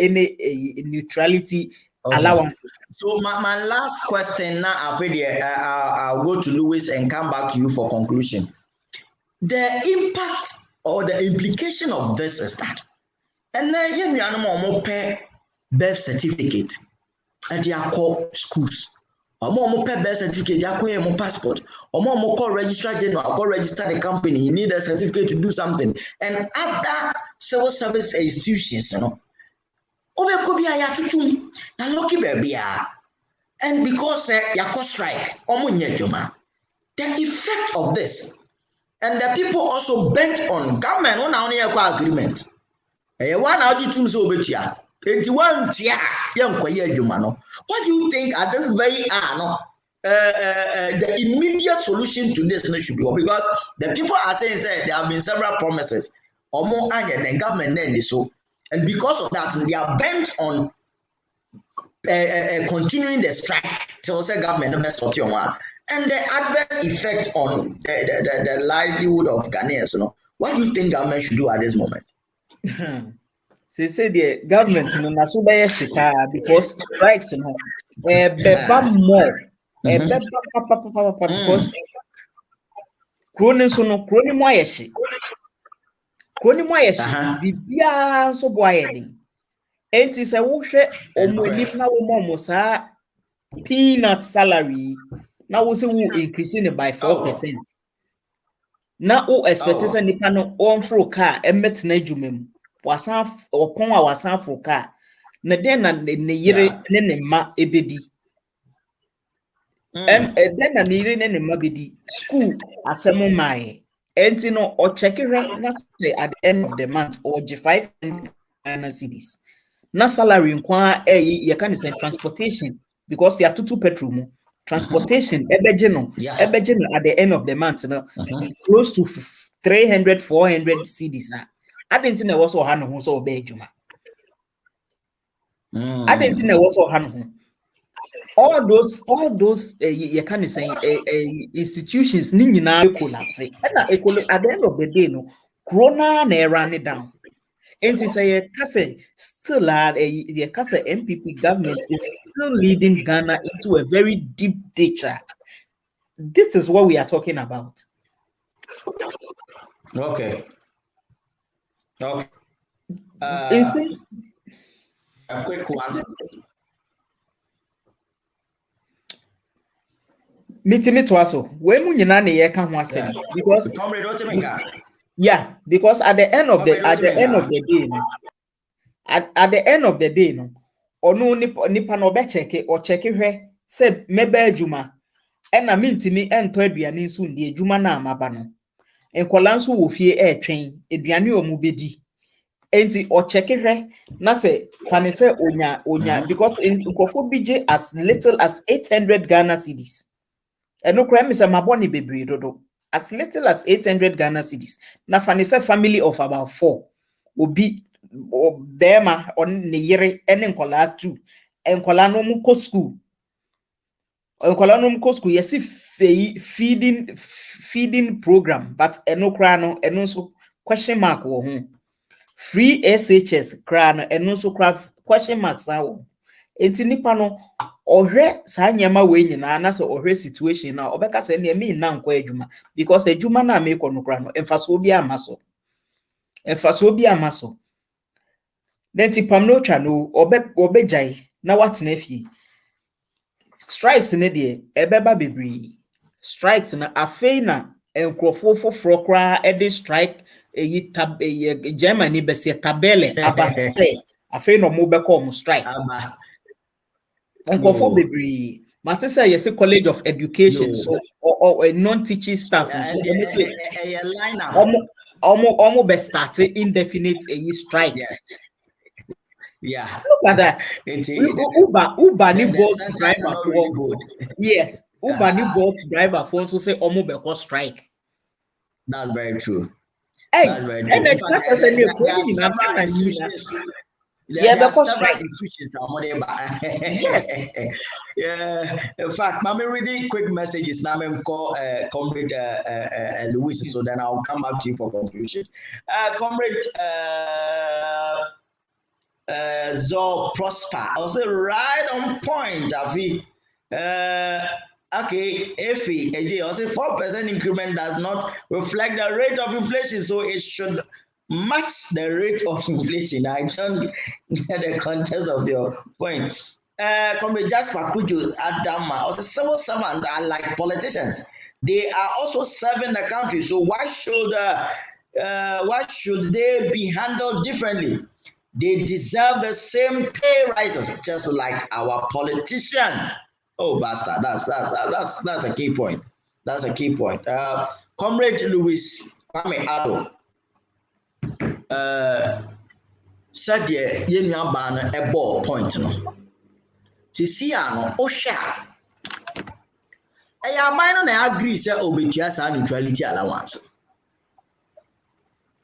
neutrality allowance. So my last question now, I'll go to Louis and come back to you for conclusion. The impact or the implication of this is that, and then you pay birth certificate and they are called schools. Omo pay birth certificate, you passport. Omo call registrar general, call register the company. You need a certificate to do something. And other civil service institutions, Obe could be a yatutum, na lucky baby. And because yako strike, the effect of this, and the people also bent on government on our agreement. One auditum so betia. 81 what do you think at this very hour the immediate solution to this should be because the people are saying there have been several promises or more and the government then so and because of that they are bent on continuing the strike till the government and the adverse effect on the livelihood of Ghanaians. What do you think government should do at this moment? Say the government na so be shika because strikes beba more because kroni mo ayeshi bibia so boyedin enti se wo hwe omonim na wo mo sa peanut salary na wo se wo increasing it by 4%. Na o expectation nipa no on fro car emetena adwumam wasan opon a wasan fro car na den na ne yire ne ma ebedi den na ne yire ne ma bedi school asemu mai enti no o check na say at the end of the month or G5 cedis na salary nkwa ye can say transportation because ya tutu petrol mu transportation ebeje no at the end of the month no close to 300-400 cedis na I didn't know also ha no so be adwuma I didn't think there was all those you can say institutions ni nyina collapse. And at the end of the day, no, Corona na run it down. And to say still MPP government is still leading Ghana into a very deep ditch. This is what we are talking about. Okay. A quick one. Me to also. When we na ye can say because yeah, because at the end of the day, no, at the end of the day, no, or no nipa no be check or check it say maybe adwuma and na mintimi ento aduane nso ndi adwuma na amaba no enkola nso wo fie etwen aduane o mu bedi enti o check it na say fane say onya because in nkofo bije as little as 800 Ghana cedis eno kra me say maboni bebre dodo as little as 800 Ghana cedis na fane say family of about 4 obi bema on ne yere ene nkola 2 enkola no mu ko school yes feeding program but eno kra no eno so question mark wo ho free SHS kra no eno so kra question mark sa wo enti nipa no ohwe sa nyama we nyina na so ohwe situation na obeka se ne me na nkwa adwuma because adwuma na me kɔ no kra no emfaso bi amaso then tipam no twa no obejai na watena fie strikes in the ebeba bebre strikes na afei na enkrofo foforo kra e dey strike Germany be se tabele aba say afei no mo be call strikes enkrofo bebre mate say yes college of education so or non-teaching staff so almost be started indefinite strike. Yes. Yeah. Look at that. Uber ni bolt driver for yes. Uber ni bolt driver for so say almost be strike. That's very true. Hey, that's very true. And there are several institutions. Yes. Yeah. In fact, I'm reading quick messages now. I'm call Comrade Louis, so then I'll come back to you for conclusion. Comrade Zor Prosper, I was right on point, Avi. Okay, Effie, I say 4% increment does not reflect the rate of inflation, so it should match the rate of inflation. I don't get the context of your point. Comrade Jasper, could you add down also civil servants are like politicians. They are also serving the country, so why should they be handled differently? They deserve the same pay rises, just like our politicians. Oh, bastard! That's a key point. That's a key point. Comrade Louis Kwame Ado said, "Yeah, you know, ban a ball point no. To see ano osha. I might not agree. Say obedience and neutrality allowance.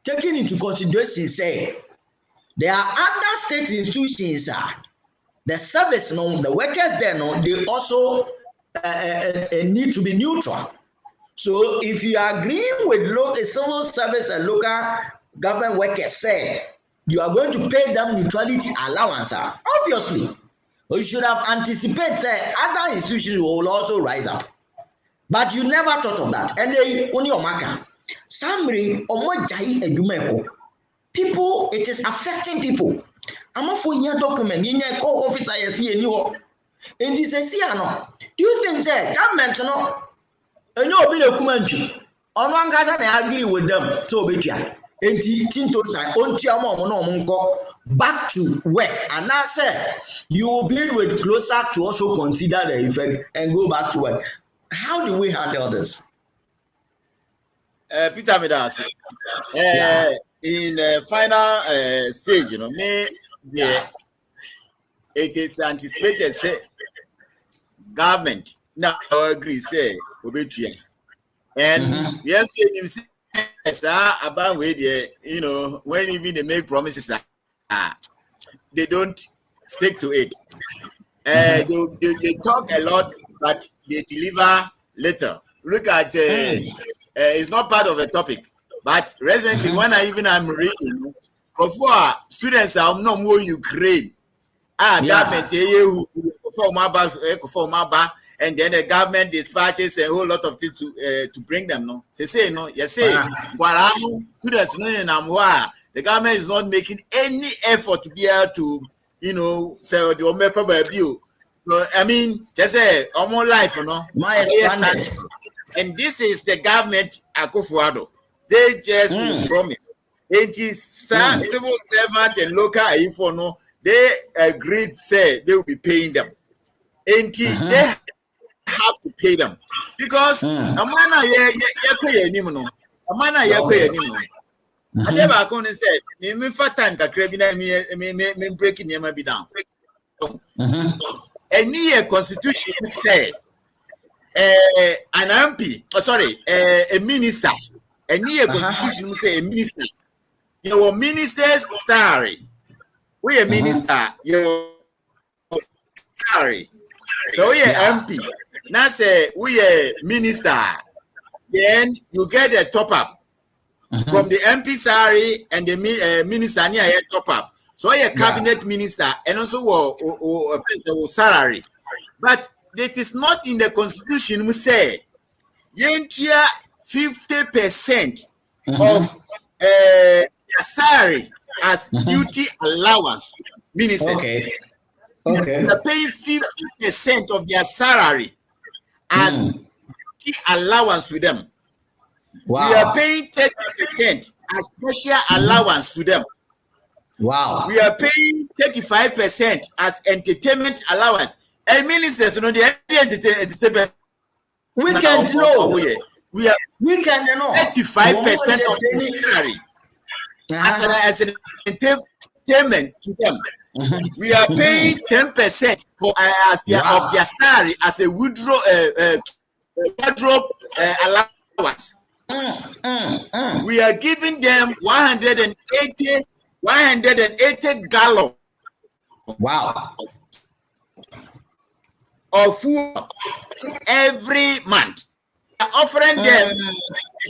Taking into consideration, say." There are other state institutions, the service, the workers there, they also need to be neutral. So if you are agreeing with civil service and local government workers, say you are going to pay them neutrality allowance, obviously, you should have anticipated that other institutions will also rise up. But you never thought of that. And they only omaka. Samri omojai edumeko. People, it is affecting people. I'm for your document, in your co-officer, I see a new. And this is no. Do you think that government no? And you'll be the commentary. On one guy, I agree with them. So be it. And Tinto time, on Tiamo, back to work. And I said, you will be with closer to also consider the effect and go back to work. How do we handle this? Peter Medasi. In the final stage, it is anticipated, say, government now agree, say, obey. And yes, about where when even they make promises, they don't stick to it. They talk a lot, but they deliver little. Look at it's not part of the topic, but recently when I'm reading, for students are no more Ukraine. Government and then the government dispatches a whole lot of things to bring them. No, they say no. You say, students the government is not making any effort to be able to, say the Omefaba view. So I mean, just say almost life, and this is the government Akufuado. They just will promise. It is civil servant and local info no. They agreed, say they will be paying them. And they have to pay them because a man I never can say me for time ka krabina me breaking them be down. Any constitution say an MP, a minister. Any constitution say a minister. Your minister's salary. We a minister, your salary. So we a MP. Now say we a minister. Then you get a top up from the MP salary and the minister near a top up. So we a cabinet minister and also a salary. But it is not in the constitution. We say yentia 50% of salary as duty allowance to ministers. Okay. They are paying 50% of their salary as duty allowance to them. Wow. We are paying 30% as special allowance to them. Wow. We are paying 35% as entertainment allowance. And ministers, the entertainment. We can know. We can know 35% of the salary. As an entertainment to them, we are paying 10% for of their salary as a wardrobe allowance. We are giving them 180 gallons. Wow. Of food every month. We are offering them a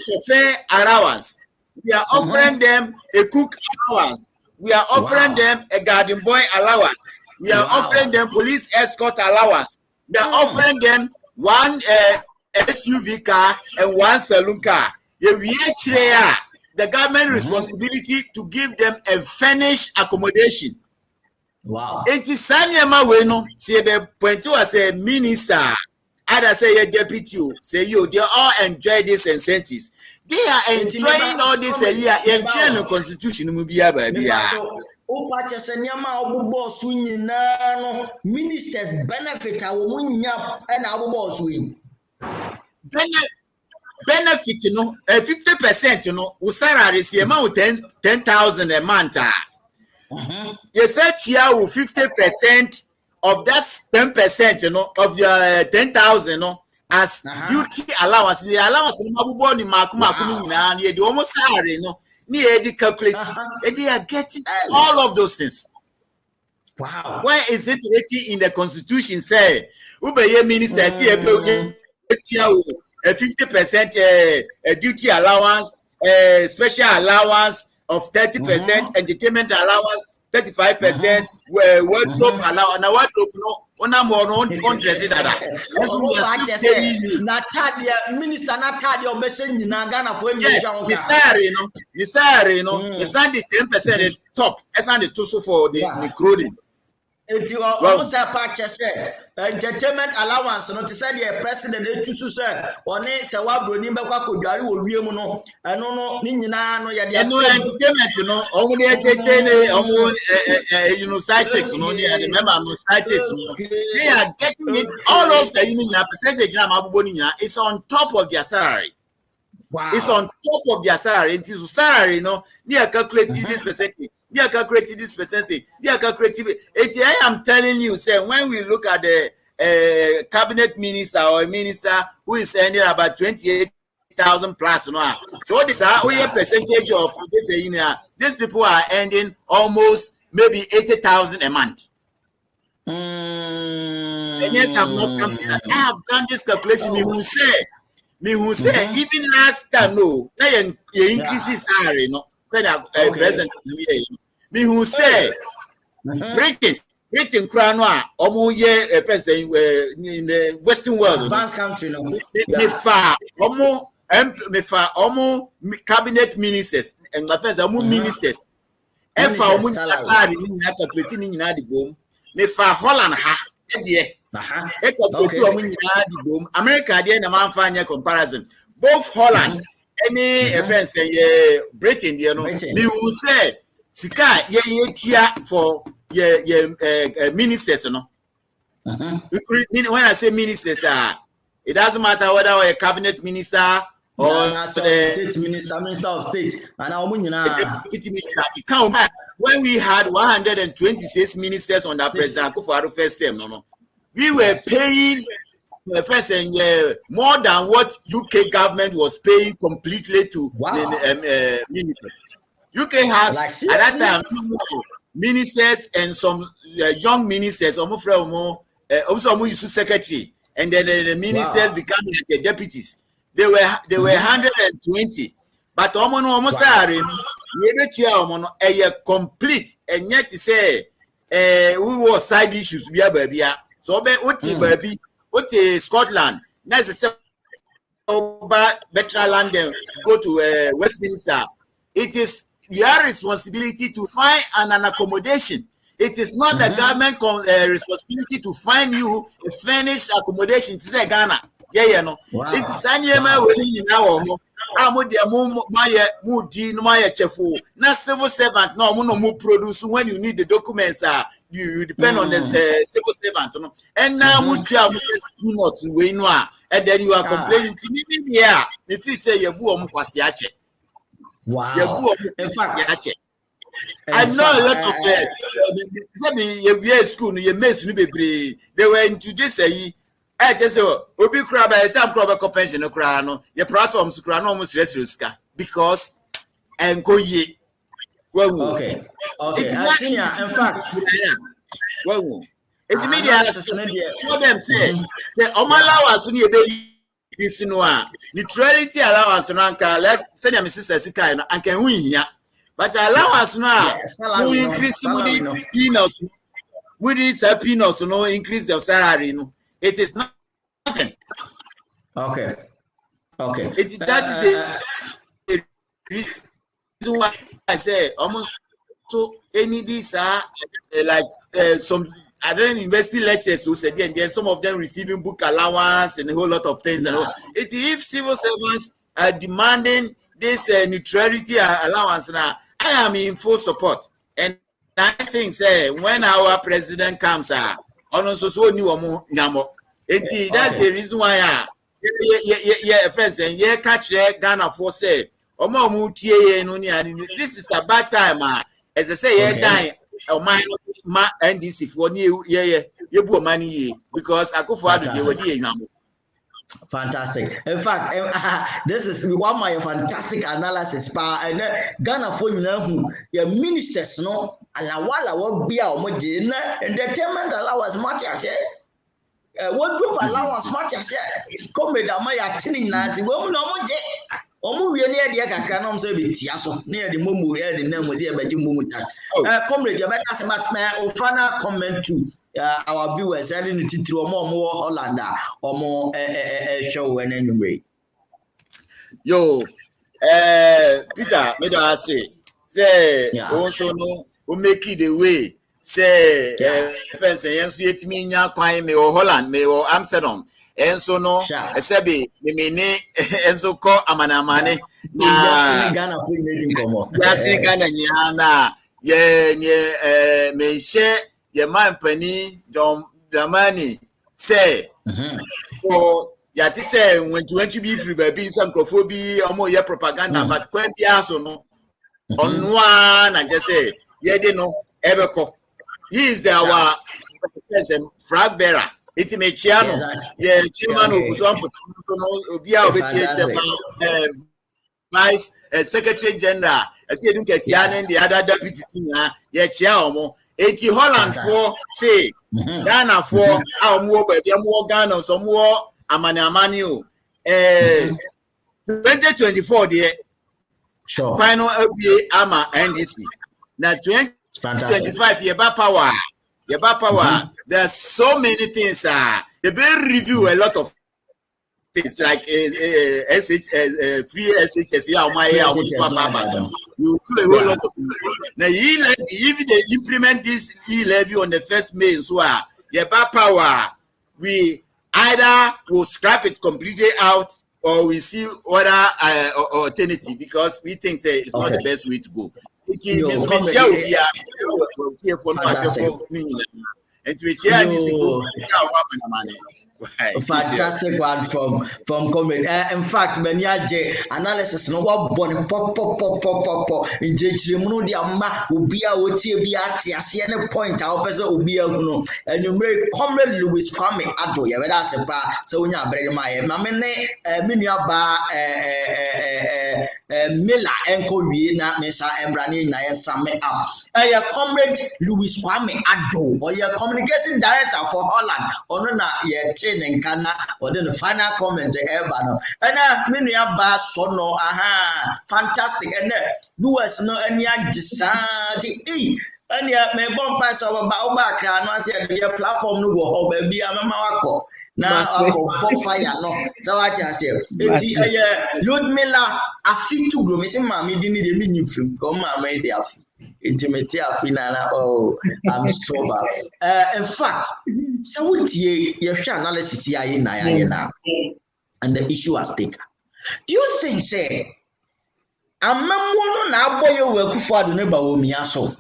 chauffeur allowance. We are offering them a cook allowance. We are offering them a garden boy allowance. We are offering them police escort allowance. We are offering them one SUV car and one saloon car. The government responsibility to give them a furnished accommodation. Wow. It is Sanyama Weno, say the point to as a minister. Other say a deputy, say they all enjoy these incentives. They are enjoying all this a year. Enjoying the constitution will be a baby. Ministers benefit our and our boss win. Benefit, 50%, salary is the amount 10,000 a month. You said here 50% of that 10%, of your 10,000, as duty allowance. The allowance in Mabubo, the almost salary, near the calculate, and they are getting all of those things. Wow. Why is it written in the constitution? Say, Ube minister, see a 50% duty allowance, special allowance of 30%, entertainment allowance 35%, wardrobe allowance. Now wardrobe on dress that. Natalia minister Natalia obeseni na Ghana for him. Yes, the salary, it's not the 10% top. It's not the total for the clothing. If you are almost a patch, entertainment allowance, not to say the president, to say, or nay, say, what Brunimba could carry will be no, and no, Nina, no, entertainment, only entertainment, side checks, only I remember side checks. They are getting it all of the percentage is on top of their salary. Wow. It's on top of their salary. It is salary, near calculating this percentage. They are calculating this percentage. They are calculating it. I am telling you, say, when we look at the cabinet minister or a minister who is earning about 28,000 plus, so this is a percentage of this. These people are earning almost maybe 80,000 a month. And yes, I'm not computer. I have done this calculation. Me who say even last time no, now you increase salary no. Present me who say Britain crown omo ye president in the Western world. Advanced country no. Me fa omo cabinet ministers and my friends omo ministers. Efa omo salary ni na calculate ni na di bom. Me fa Holland ha e calculate omo ni na di bom. America dey na man fa comparison. Both Holland any friends say Britain there no. Me who say sika ye tia for ye ministers no. When I say ministers it doesn't matter whether you're a cabinet minister or state minister of state and when we had 126 ministers under President Akufo-Addo first term, we were paying the president more than what UK government was paying completely to ministers. UK has like, at that time ministers and some young ministers, also used secretary, and then the ministers become the deputies. They were 120, but almost complete, and yet to say we were side issues. So baby, Scotland, necessary better London to go to Westminster. It is your responsibility to find an accommodation. It is not the government responsibility to find you a furnished accommodation. It is a Ghana. It is Sanyema winning now. Not civil servant. No, produce when you need the documents. You depend on the civil servant. And now and then you are complaining to me. Yeah, if you say you are wow. In fact, I know a lot of school. You miss they were introduced. I just say, Obi Kraba, a time crop pension, no crano, your platforms crano almost restruska because and go ye. Well, okay. In fact, well, it's media. What them say, Omalawa Sunni this neutrality allowance like send your sister Sika and can win here. But allowance now we increase peanuts. With this peanuts, no increase the salary. No, it is nothing. Okay. That is the reason why I say almost so any these are like some other university lectures who said and then some of them receiving book allowance and a whole lot of things. And if civil servants are demanding this neutrality allowance now, I am in full support. And I think when our president comes, that's the reason why friends and catch Ghana for say this is a bad time as I say dying my NDC for new you put money because Akufo-Addo they were fantastic. In fact, this is one of my fantastic analysis. And Ghana for your ministers no alawala what be our money entertainment allowance much as what do allowance much as is coming down my acting Nancy. Well, no money. We are near the Akanom service, near the Mumu, the name was here by Jumuta. Comrade, your better or final comment to our viewers, selling it to a more Hollander or more show and anyway. Yo, Peter, may I say, also no, who make it the way, say, fence and me in your crime, me or Holland, me or Amsterdam. And so no, Sebi, me and so call Amanamane. Ghana, Ghana, yeah, may share your man penny, John Dramani say, for Yati say, when you be free by being some cophobia or more your propaganda, but when the answer no on one, I just say, yeah, they know, ever call. He is our flag bearer. It's a Chiano, chairman of some Vice Secretary General. I see you get Yan and the other deputy senior, Chiamo, Eti Holland for say Ghana for our more baby more Ghana some more amani o 2024 there Sure. final ABA ama NDC now 2025 yeba power there's so many things they will review a lot of things like free SHS you do a whole lot of things. Now if they implement this e-levy on the 1st May so yeba power we either will scrap it completely out or we see other alternative because we think it's not the best way to go. Fantastic one from comment. In fact, when you analysis, no one born pop. In Jechimunu, the Amba will be a OTB point. Our person will be a no. And you make Comrade Louis Kwame Ado. You that's a bar. So when you bring my mamene, Miniaba, Miller, Enko Vina, Mesa, Embrani, Naya Same up. Your Comrade Louis Kwame Ado, or your communication director for Holland, or no, yet. And Ghana or then the final comment ever no and many about sono fantastic and US no any decide and ya me bomb pass over back and I said the platform no go baby amama now fire no so what I say Ludmilla afi to grow me say mommy didn't need a mini film come mama dey afi intimate afinana oh I'm sober in fact so you share analysis here now and the issue has taken. Do you think say amamwo na aboyo we Akufo-Addo ne ba wo miaso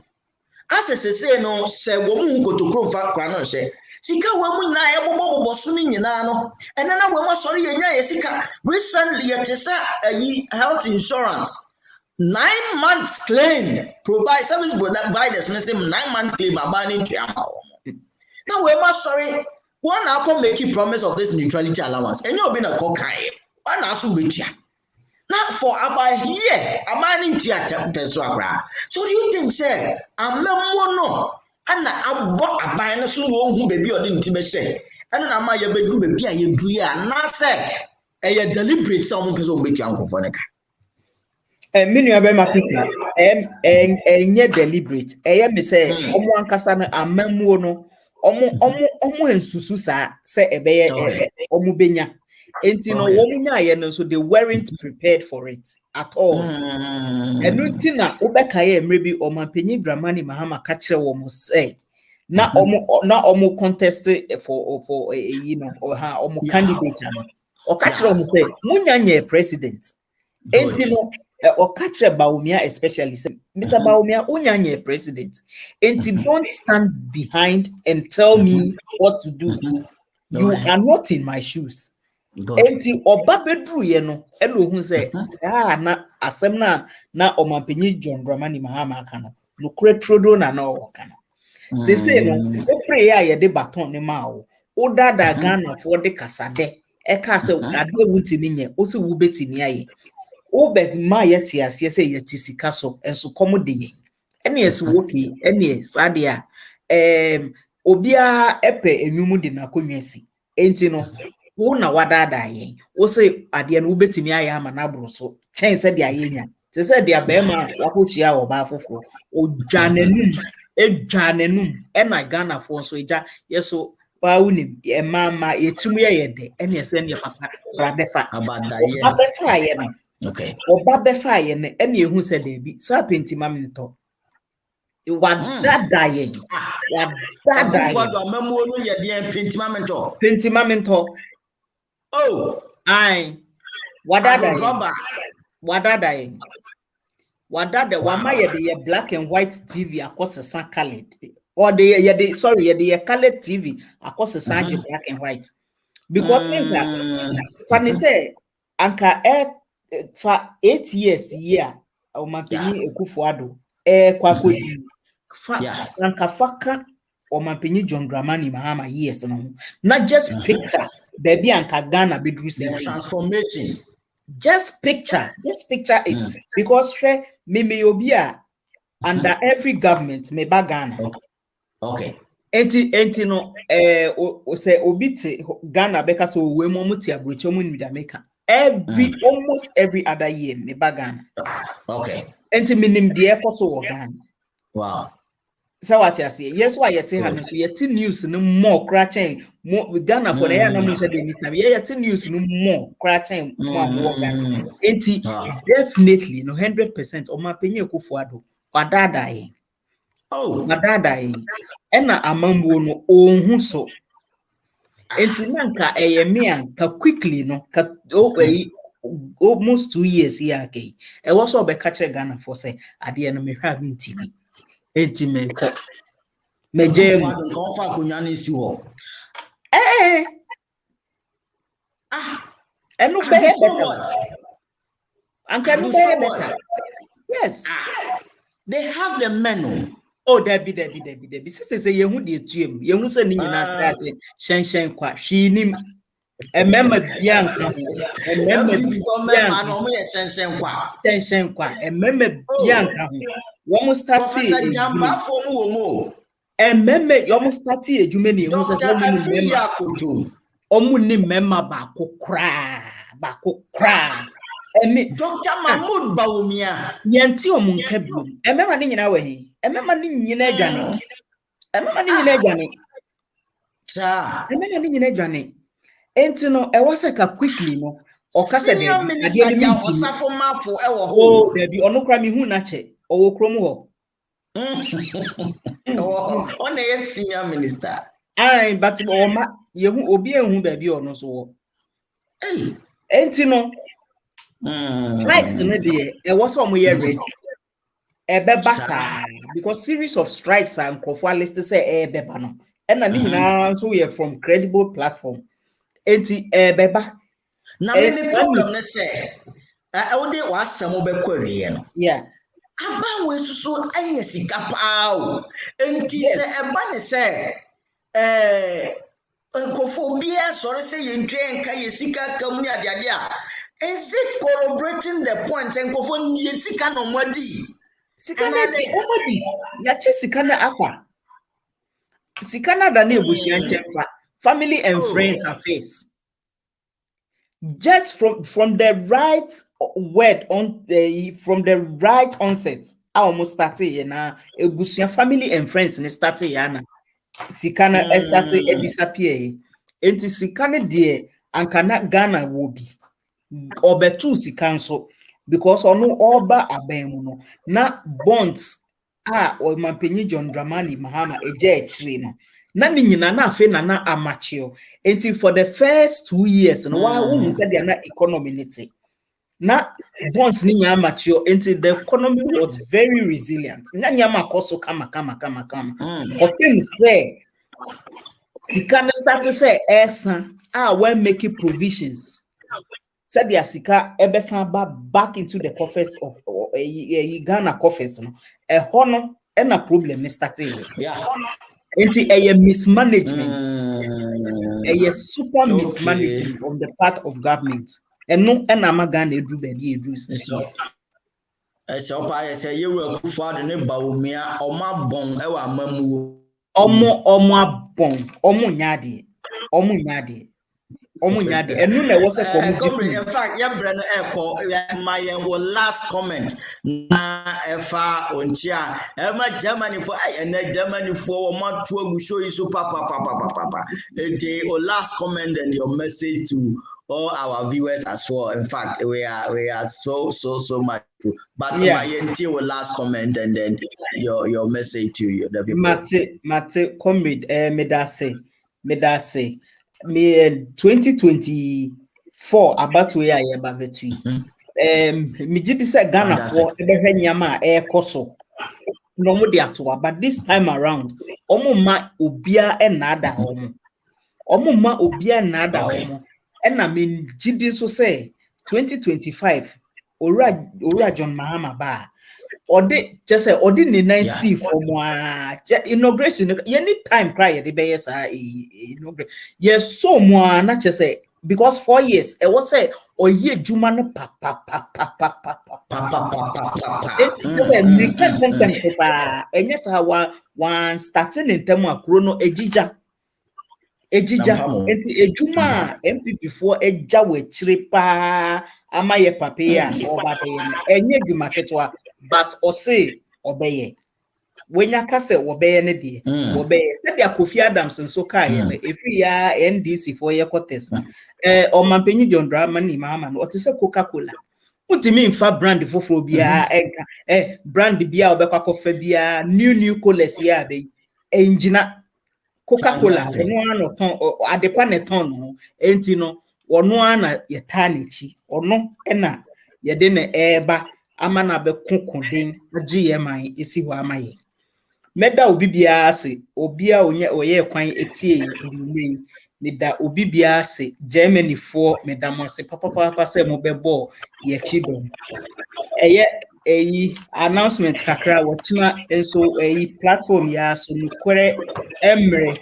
as say no say wo mu kotokro fa kwa no hye sika wo mu na e bobo so ni nyina no ene na wo ma sori yenya ye sika recently it is health insurance 9 months claim provide service providers no say 9 months claim abani triama. Now we must sorry. One now make a promise of this neutrality allowance, and you've been a cocaine. One also be now for about here, a man in theatre. So do you think, sir? I'm no, and I bought a buying a soon who baby or didn't say, and I might have been baby, you do ya, not say a deliberate someone person with your uncle Fonica. Minu abema piti enye deliberate me say omo ankasa na amamuo no omo ensusu sa say ebeye omo benya enti no wo nya ye no so they weren't prepared for it at all enu nti na obeka ye emre bi omanpanyi Dramani Mahama ka kire wo mo say na omo contest for you know or ha omo candidate no o ka kire wo say munya nye president enti no or catch Baumia especially say Mr. Baumia unyanye president and don't stand behind and tell me what to do. You are not in my shoes. Enti oba bedru ye no elo hu say na asem na omanpanyi John Dramani Mahama aka no no kure trodo na o aka no say no o pray ya ye de baton ne ma o dada Ghana for de kasade e ka say ade wuntimi nye o se wo betimi aye Obeg ma yeti asie say yeti sika so enso komo de yen ene yes woki ene sadia obia epe enwumu de na konwasi enti no wo na wadada yen wo say ade no betimi aye ama na bro so chen say de ayenya se say de abema wakochia wo ba foforo odwananum edwananum ena Ghana for so eja yeso ba unim e mama yetimu ye de ene say ne papa brabefa abada ye no okay. Oba befa ye ne ene ehu se debi sa pentima minto. Wadada ye. Wadada ye. Akufo-Addo amamuo no ye de pentima minto. Pentima minto. Oh, ai. Wadada ye. Wadada ye. Wadada wama ye de ye black and white TV akosesa colored. Or de sorry ye de colored TV akosesa black and white. Because funny say anka for 8 years year omanpanyi Akufo-Addo kwakodi anka faka omanpanyi John Dramani Mahama years no not just picture baby anka Ghana bedru say transformation just picture it because me obi a under every government me ba Ghana Okay. Enti no say obiti Ghana beka so we mo muti abrocho mu ni Jamaica. Almost every other year me ba Ghana. Okay. Enti minim de ekoso wo Ghana. Wow. So what you say? Yes, why yeti ha no so yeti news no more cra chain more Ghana for na na mo say de anytime. Yeti news no more cra chain more abo Ghana. Enti definitely no 100% o ma penye Akufo-Addo wadada yin. Oh. Wadada yin. Ena amambu no ohun so. Enti nanka me anka quickly no ka almost 2 years here okay. E was so be catch Ghana for say ade no me hwa me TV. Enti me ko me jam Konfa kunya ni si ho. Enu be better. Anka no be better. Yes. They have the menu. Oh, there be. Sister say yehu de tuem. Yehu say ni nyina start shen kwa. Hwi nim. Emema bia nka ho. Emema bia no mo ye shen kwa. Shen kwa. Emema bia nka ho. Wo start e jamba fo mu wo mo. Emema yo mo start e adwuma ni yehu say wo mu memma koto. Omu ni memma ba kokra. Dr. Mahmoud Bawumia. Yenti omu nka biom. Emema ni nyina we he. Emema ni nyina adwane. Cha. Emema ni nyina adwane. Enti no e wasa ka quickly no. Okasa de ade ni osafo mafo e wo ho. Oh, there be ono kra mi hu na che. Owo krom ho. On the senior minister. Ai, but oma yehu obi ehun ba bi ono so wo. Enti no strikes no dey e was omo ye ready. Ebe basa because series of strikes and Akufo list say beba no. And na ni nyina so we from credible platform. Enti beba. Na me problem ne say e dey wasam obekọ wiye no. Yeah. Aba we susu anye sika pa o. Enti se eba ne say Akufo bia sorry say yentwe nka yesika kam ni ade a. Is it corroborating the point Akufo ni yesika no mwadi? Sikana de omodi ya che sikana afa. Sikana da na ebushia ntemfa. Family and friends affairs. Just from the right word on from the right onset, I almost started na ebushia family and friends ne started yana. Sikana started disappear. Enti sikana de ankana Ghana will be. Obetu sikanso. Because ono oba abemu no na bonds o mampenyi John Dramani Mahama eje chire no na ni nyina na afe na amachio enti for the first 2 years no wa won said na economy niti na bonds ni nya amachio enti the economy was very resilient na nya makoso kama hoping say sikana start to say esa when making provisions said the Asika Ebesan back into the coffers of Ghana coffers. A honor and a problem starting. Yeah. Into a mismanagement, a super mismanagement on the part of government. And no, and I'm a Ghana do the year. I say you were father neighbor Bawumia or my bong ewa mamu. Omo nyadi. Omunyade enu na wo se in fact ya brand my last comment na efa onchia Germany for Germany for ma to agusho yi so papa the last comment and your message to all our viewers as well. In fact we are so much but my until last comment and then your message to you the people. Mate comrade medase me 2024 about we are about between me did say Ghana for ebehwe nyama ekoso no mo de ato but this time around omo ma obia enada omo na me gidi so say 2025 ora John Mahama ba odi just say odi ni nan see for mo inauguration any time cry the be yes inauguration yes so mo na just say because 4 years e was say oye juma no pa it just a meken so pa enye sa one starting in term akro no ejija enti ejuma MPP for eja we chire pa amaye papia oba de enye juma ketwa but o say obeye wenya kase wobeye ne de wobeye se bia Kofi Adams nso kai na efi ya NDC for ye contest o mampenyu John Drama ni mama no otise Coca-Cola utimi mfa brand foforo bia enka brand bia obekwa kofa bia new colors ya be enjina Coca-Cola ono ano ton adepa ne ton no enti no ono ana yeta nechi ono na yede ne eba ama na be kokoden agi ye man esi ho amaye meda obi bia ase obi a oye kwan etie enumre ni da obi bia ase Germany for medam ase papa se mo bebo ye chidom eye announcement kakra wotina enso platform ya so nukwere emre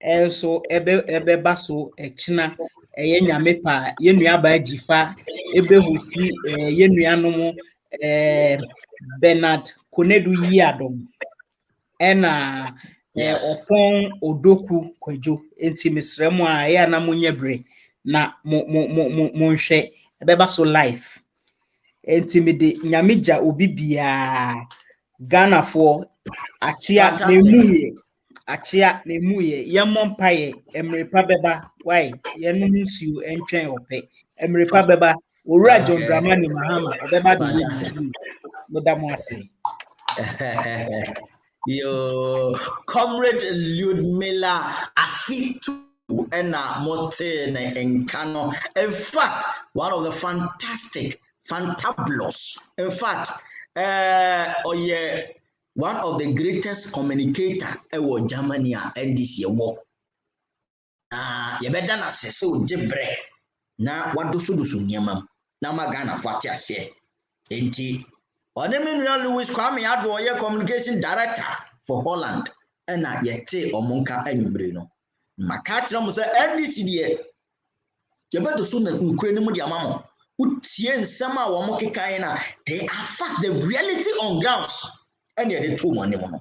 enso ebe baso echina nyame pa ye nuaba agifa ebe hosi ye nuanom Bernard Konedu Yiadom ena opon odoku kwajo enti misremu a ya na munye bre na mo nhwe ebeba so life enti me de nyamija obi bia Ghana for achia nemuye yemompaye emrepa beba why yenu nsuo entwen ope emrepa beba owura John Dramani Mahama obeba de yi modamo ase Yo, Comrade Ludmila Afitu and Mote Nkano. In fact, one of the fantabulous. In fact, one of the greatest communicator in Germany NDC work. You better not say so jebre. Na what do so nyamam. Na magana fatia se. Enti Onemina Louis Kwame Adwo communication director for Holland and yete omonka anyumbre no maka kira mo se NDC de ye beto so na nkure ni mu de amamo utie nsema a wo mo kekan na they affect the reality on grounds and ye to money mo no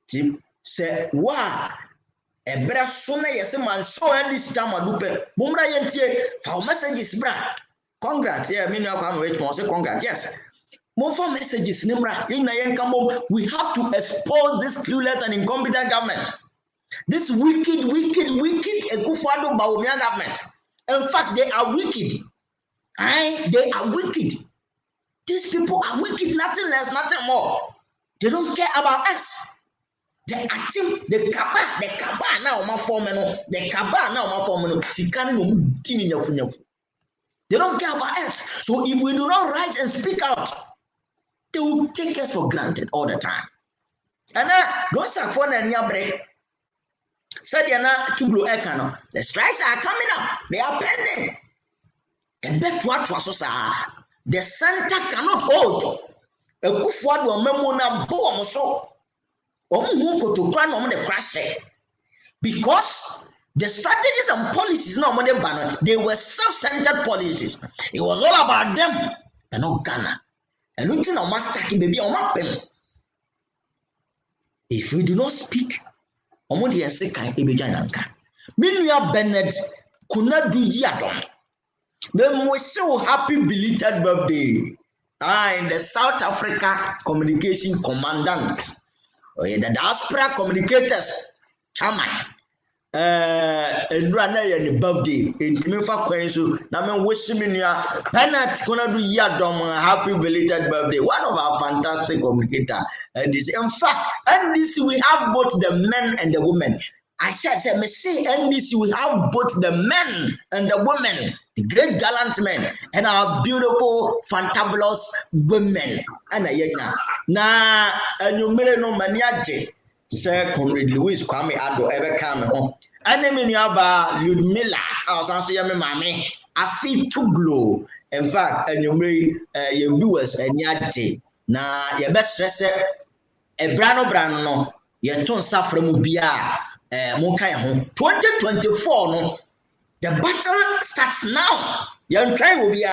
tim se wa ebra so na yese man show NDC tamadupe mumra yentie fa messages bra congrats yeah me no kwa me mo say congrats yes. More for messages, we have to expose this clueless and incompetent government. This wicked Ekufado Bawumia government. In fact, they are wicked. They are wicked. These people are wicked, nothing less, nothing more. They don't care about us. The cabal now, my formula. They don't care about us. So if we do not rise and speak out, they will take us for granted all the time. And those are for the break. Said Tublo Ekano. The strikes are coming up. They are pending. And back to what was the center cannot hold. A good word will memona bomb so. To cry on the crash. Because the strategies and policies not more than they were self-centered policies. It was all about them and not Ghana. And until our master can be on my pen. If we do not speak, Omodi Eseka Ebejananka. Meanwhile, Bennett could not do Yadon. Then we so happy belated birthday. In the South Africa Communication Commandant. The diaspora communicators, chairman. And run a birthday in Timifa Quensu. Now, wishing me near Bennett gonna do Yadom happy belated birthday. One of our fantastic communicator. And this, in fact, NDC we have both the men and the women. I said, me say NDC we have both the men and the women, the great gallant men, and our beautiful, fantabulous women. And na you may no maniaje. Sir Comrade Louis Kwame Adwo ebe come home. Enemy nuaba Ludmila asanso ye me mame afi tuglo. In fact, you may your viewers eniaje na ye be stress brano no ye ton safra mu bia mo kan ho 2024 no The battle starts now. Young try will be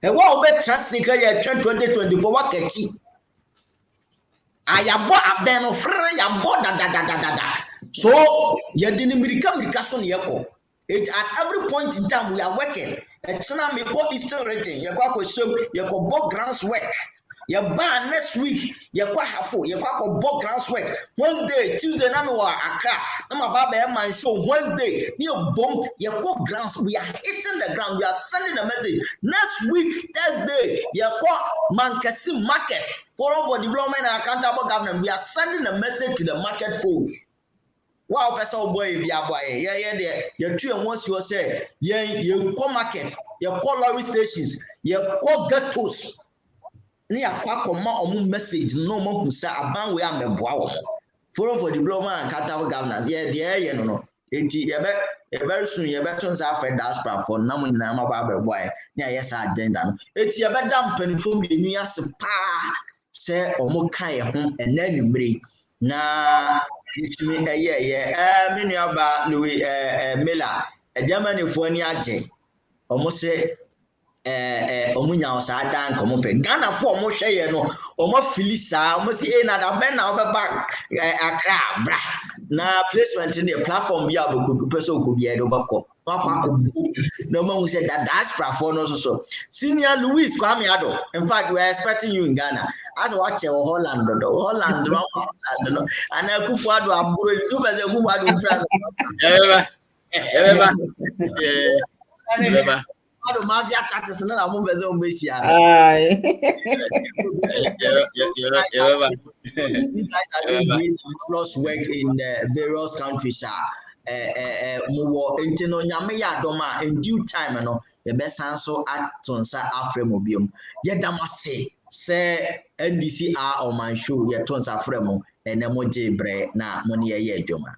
a war better seeker 2024 wakachi. I am bought a band of free, I bought da. So, you didn't become Mikason Yako. At every point in time, we are working. And so now, we go Eastern rating, you go show, you go book grounds work. Your ban next week, you go have full, you go book grounds work. Wednesday, Tuesday, Nanua, Accra, MyShow, Wednesday, you bomb, you go grounds. We are hitting the ground, we are sending a message. Next week, Thursday, you go Mankasim Market, Forum for Development and Accountable Government. We are sending a message to the market folks. Wow, person boy, yeah. You two and once you say, you call market, you call lorry stations, you call ghettos. Near Quacoma or message, no more who say about we are Forum for Development and Accountable Governance. Yeah, you know. Very soon, you better turn off a diaspora for Namun Nama boy. Yes, I did. It's your bed dumping for me, near Sapa, say, or Mokai home, and then you break. Nah. Many about Louis Miller, a German for Niaje, almost say Omunya or Sadan, come up Ghana for Moshe, no, or more Philisa, almost in a man over back a crab. Now, placement in the platform, be able to person could be a Dobako. No one said that that's platform also. Senior Luis Kwamiado. In fact, we are expecting you in Ghana. As watch your Holland, and I could forward to a boy, 2 percent who had in France. I don't mind that cat is another movie on Bessia. Plus work in various countries. More internal Yamaya Doma in due time, and the best answer at Tonsa Afremobium. Yet I must say, NDC are on my show, yet Tonsa Fremo, and Emoji Bre, na money a year, Joma.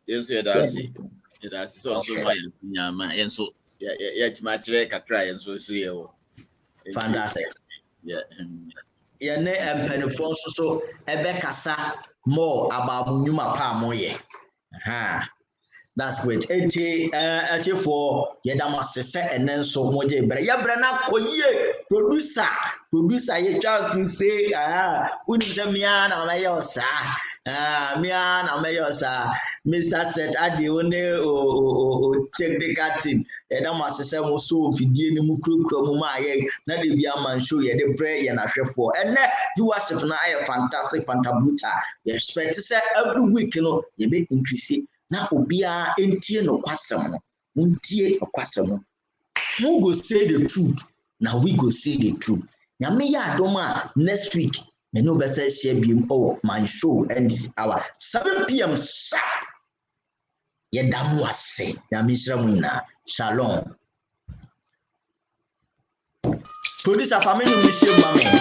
Yes, that's it. That's also my Yama, and so. Yet my track a try and so see you. Fantastic. Yeah, and Penifon so Ebekasa more about Munuma Pamoye. That's great. 84 Yedama Sese and then so Moje Yabrana Koye producer ye try to say Unizamiana Mayosa. Mian Amayosa, Mr. Set at the only check the captain, and I'm a system so if you didn't move Mumma, not the Biaman show you the prayer and a chef for, and then you watch it now a fantastic fantabuta. You expect to say every week, you know, you may increase it. Now, Obia ain't no question, Muntie or question. Who go say the truth? Now we go say the truth. Yamiya Doma next week. Me no better share beam MyShow and this hour 7 p.m. sharp. Yedamu ase na misramuna shalom. Producer family mission mame.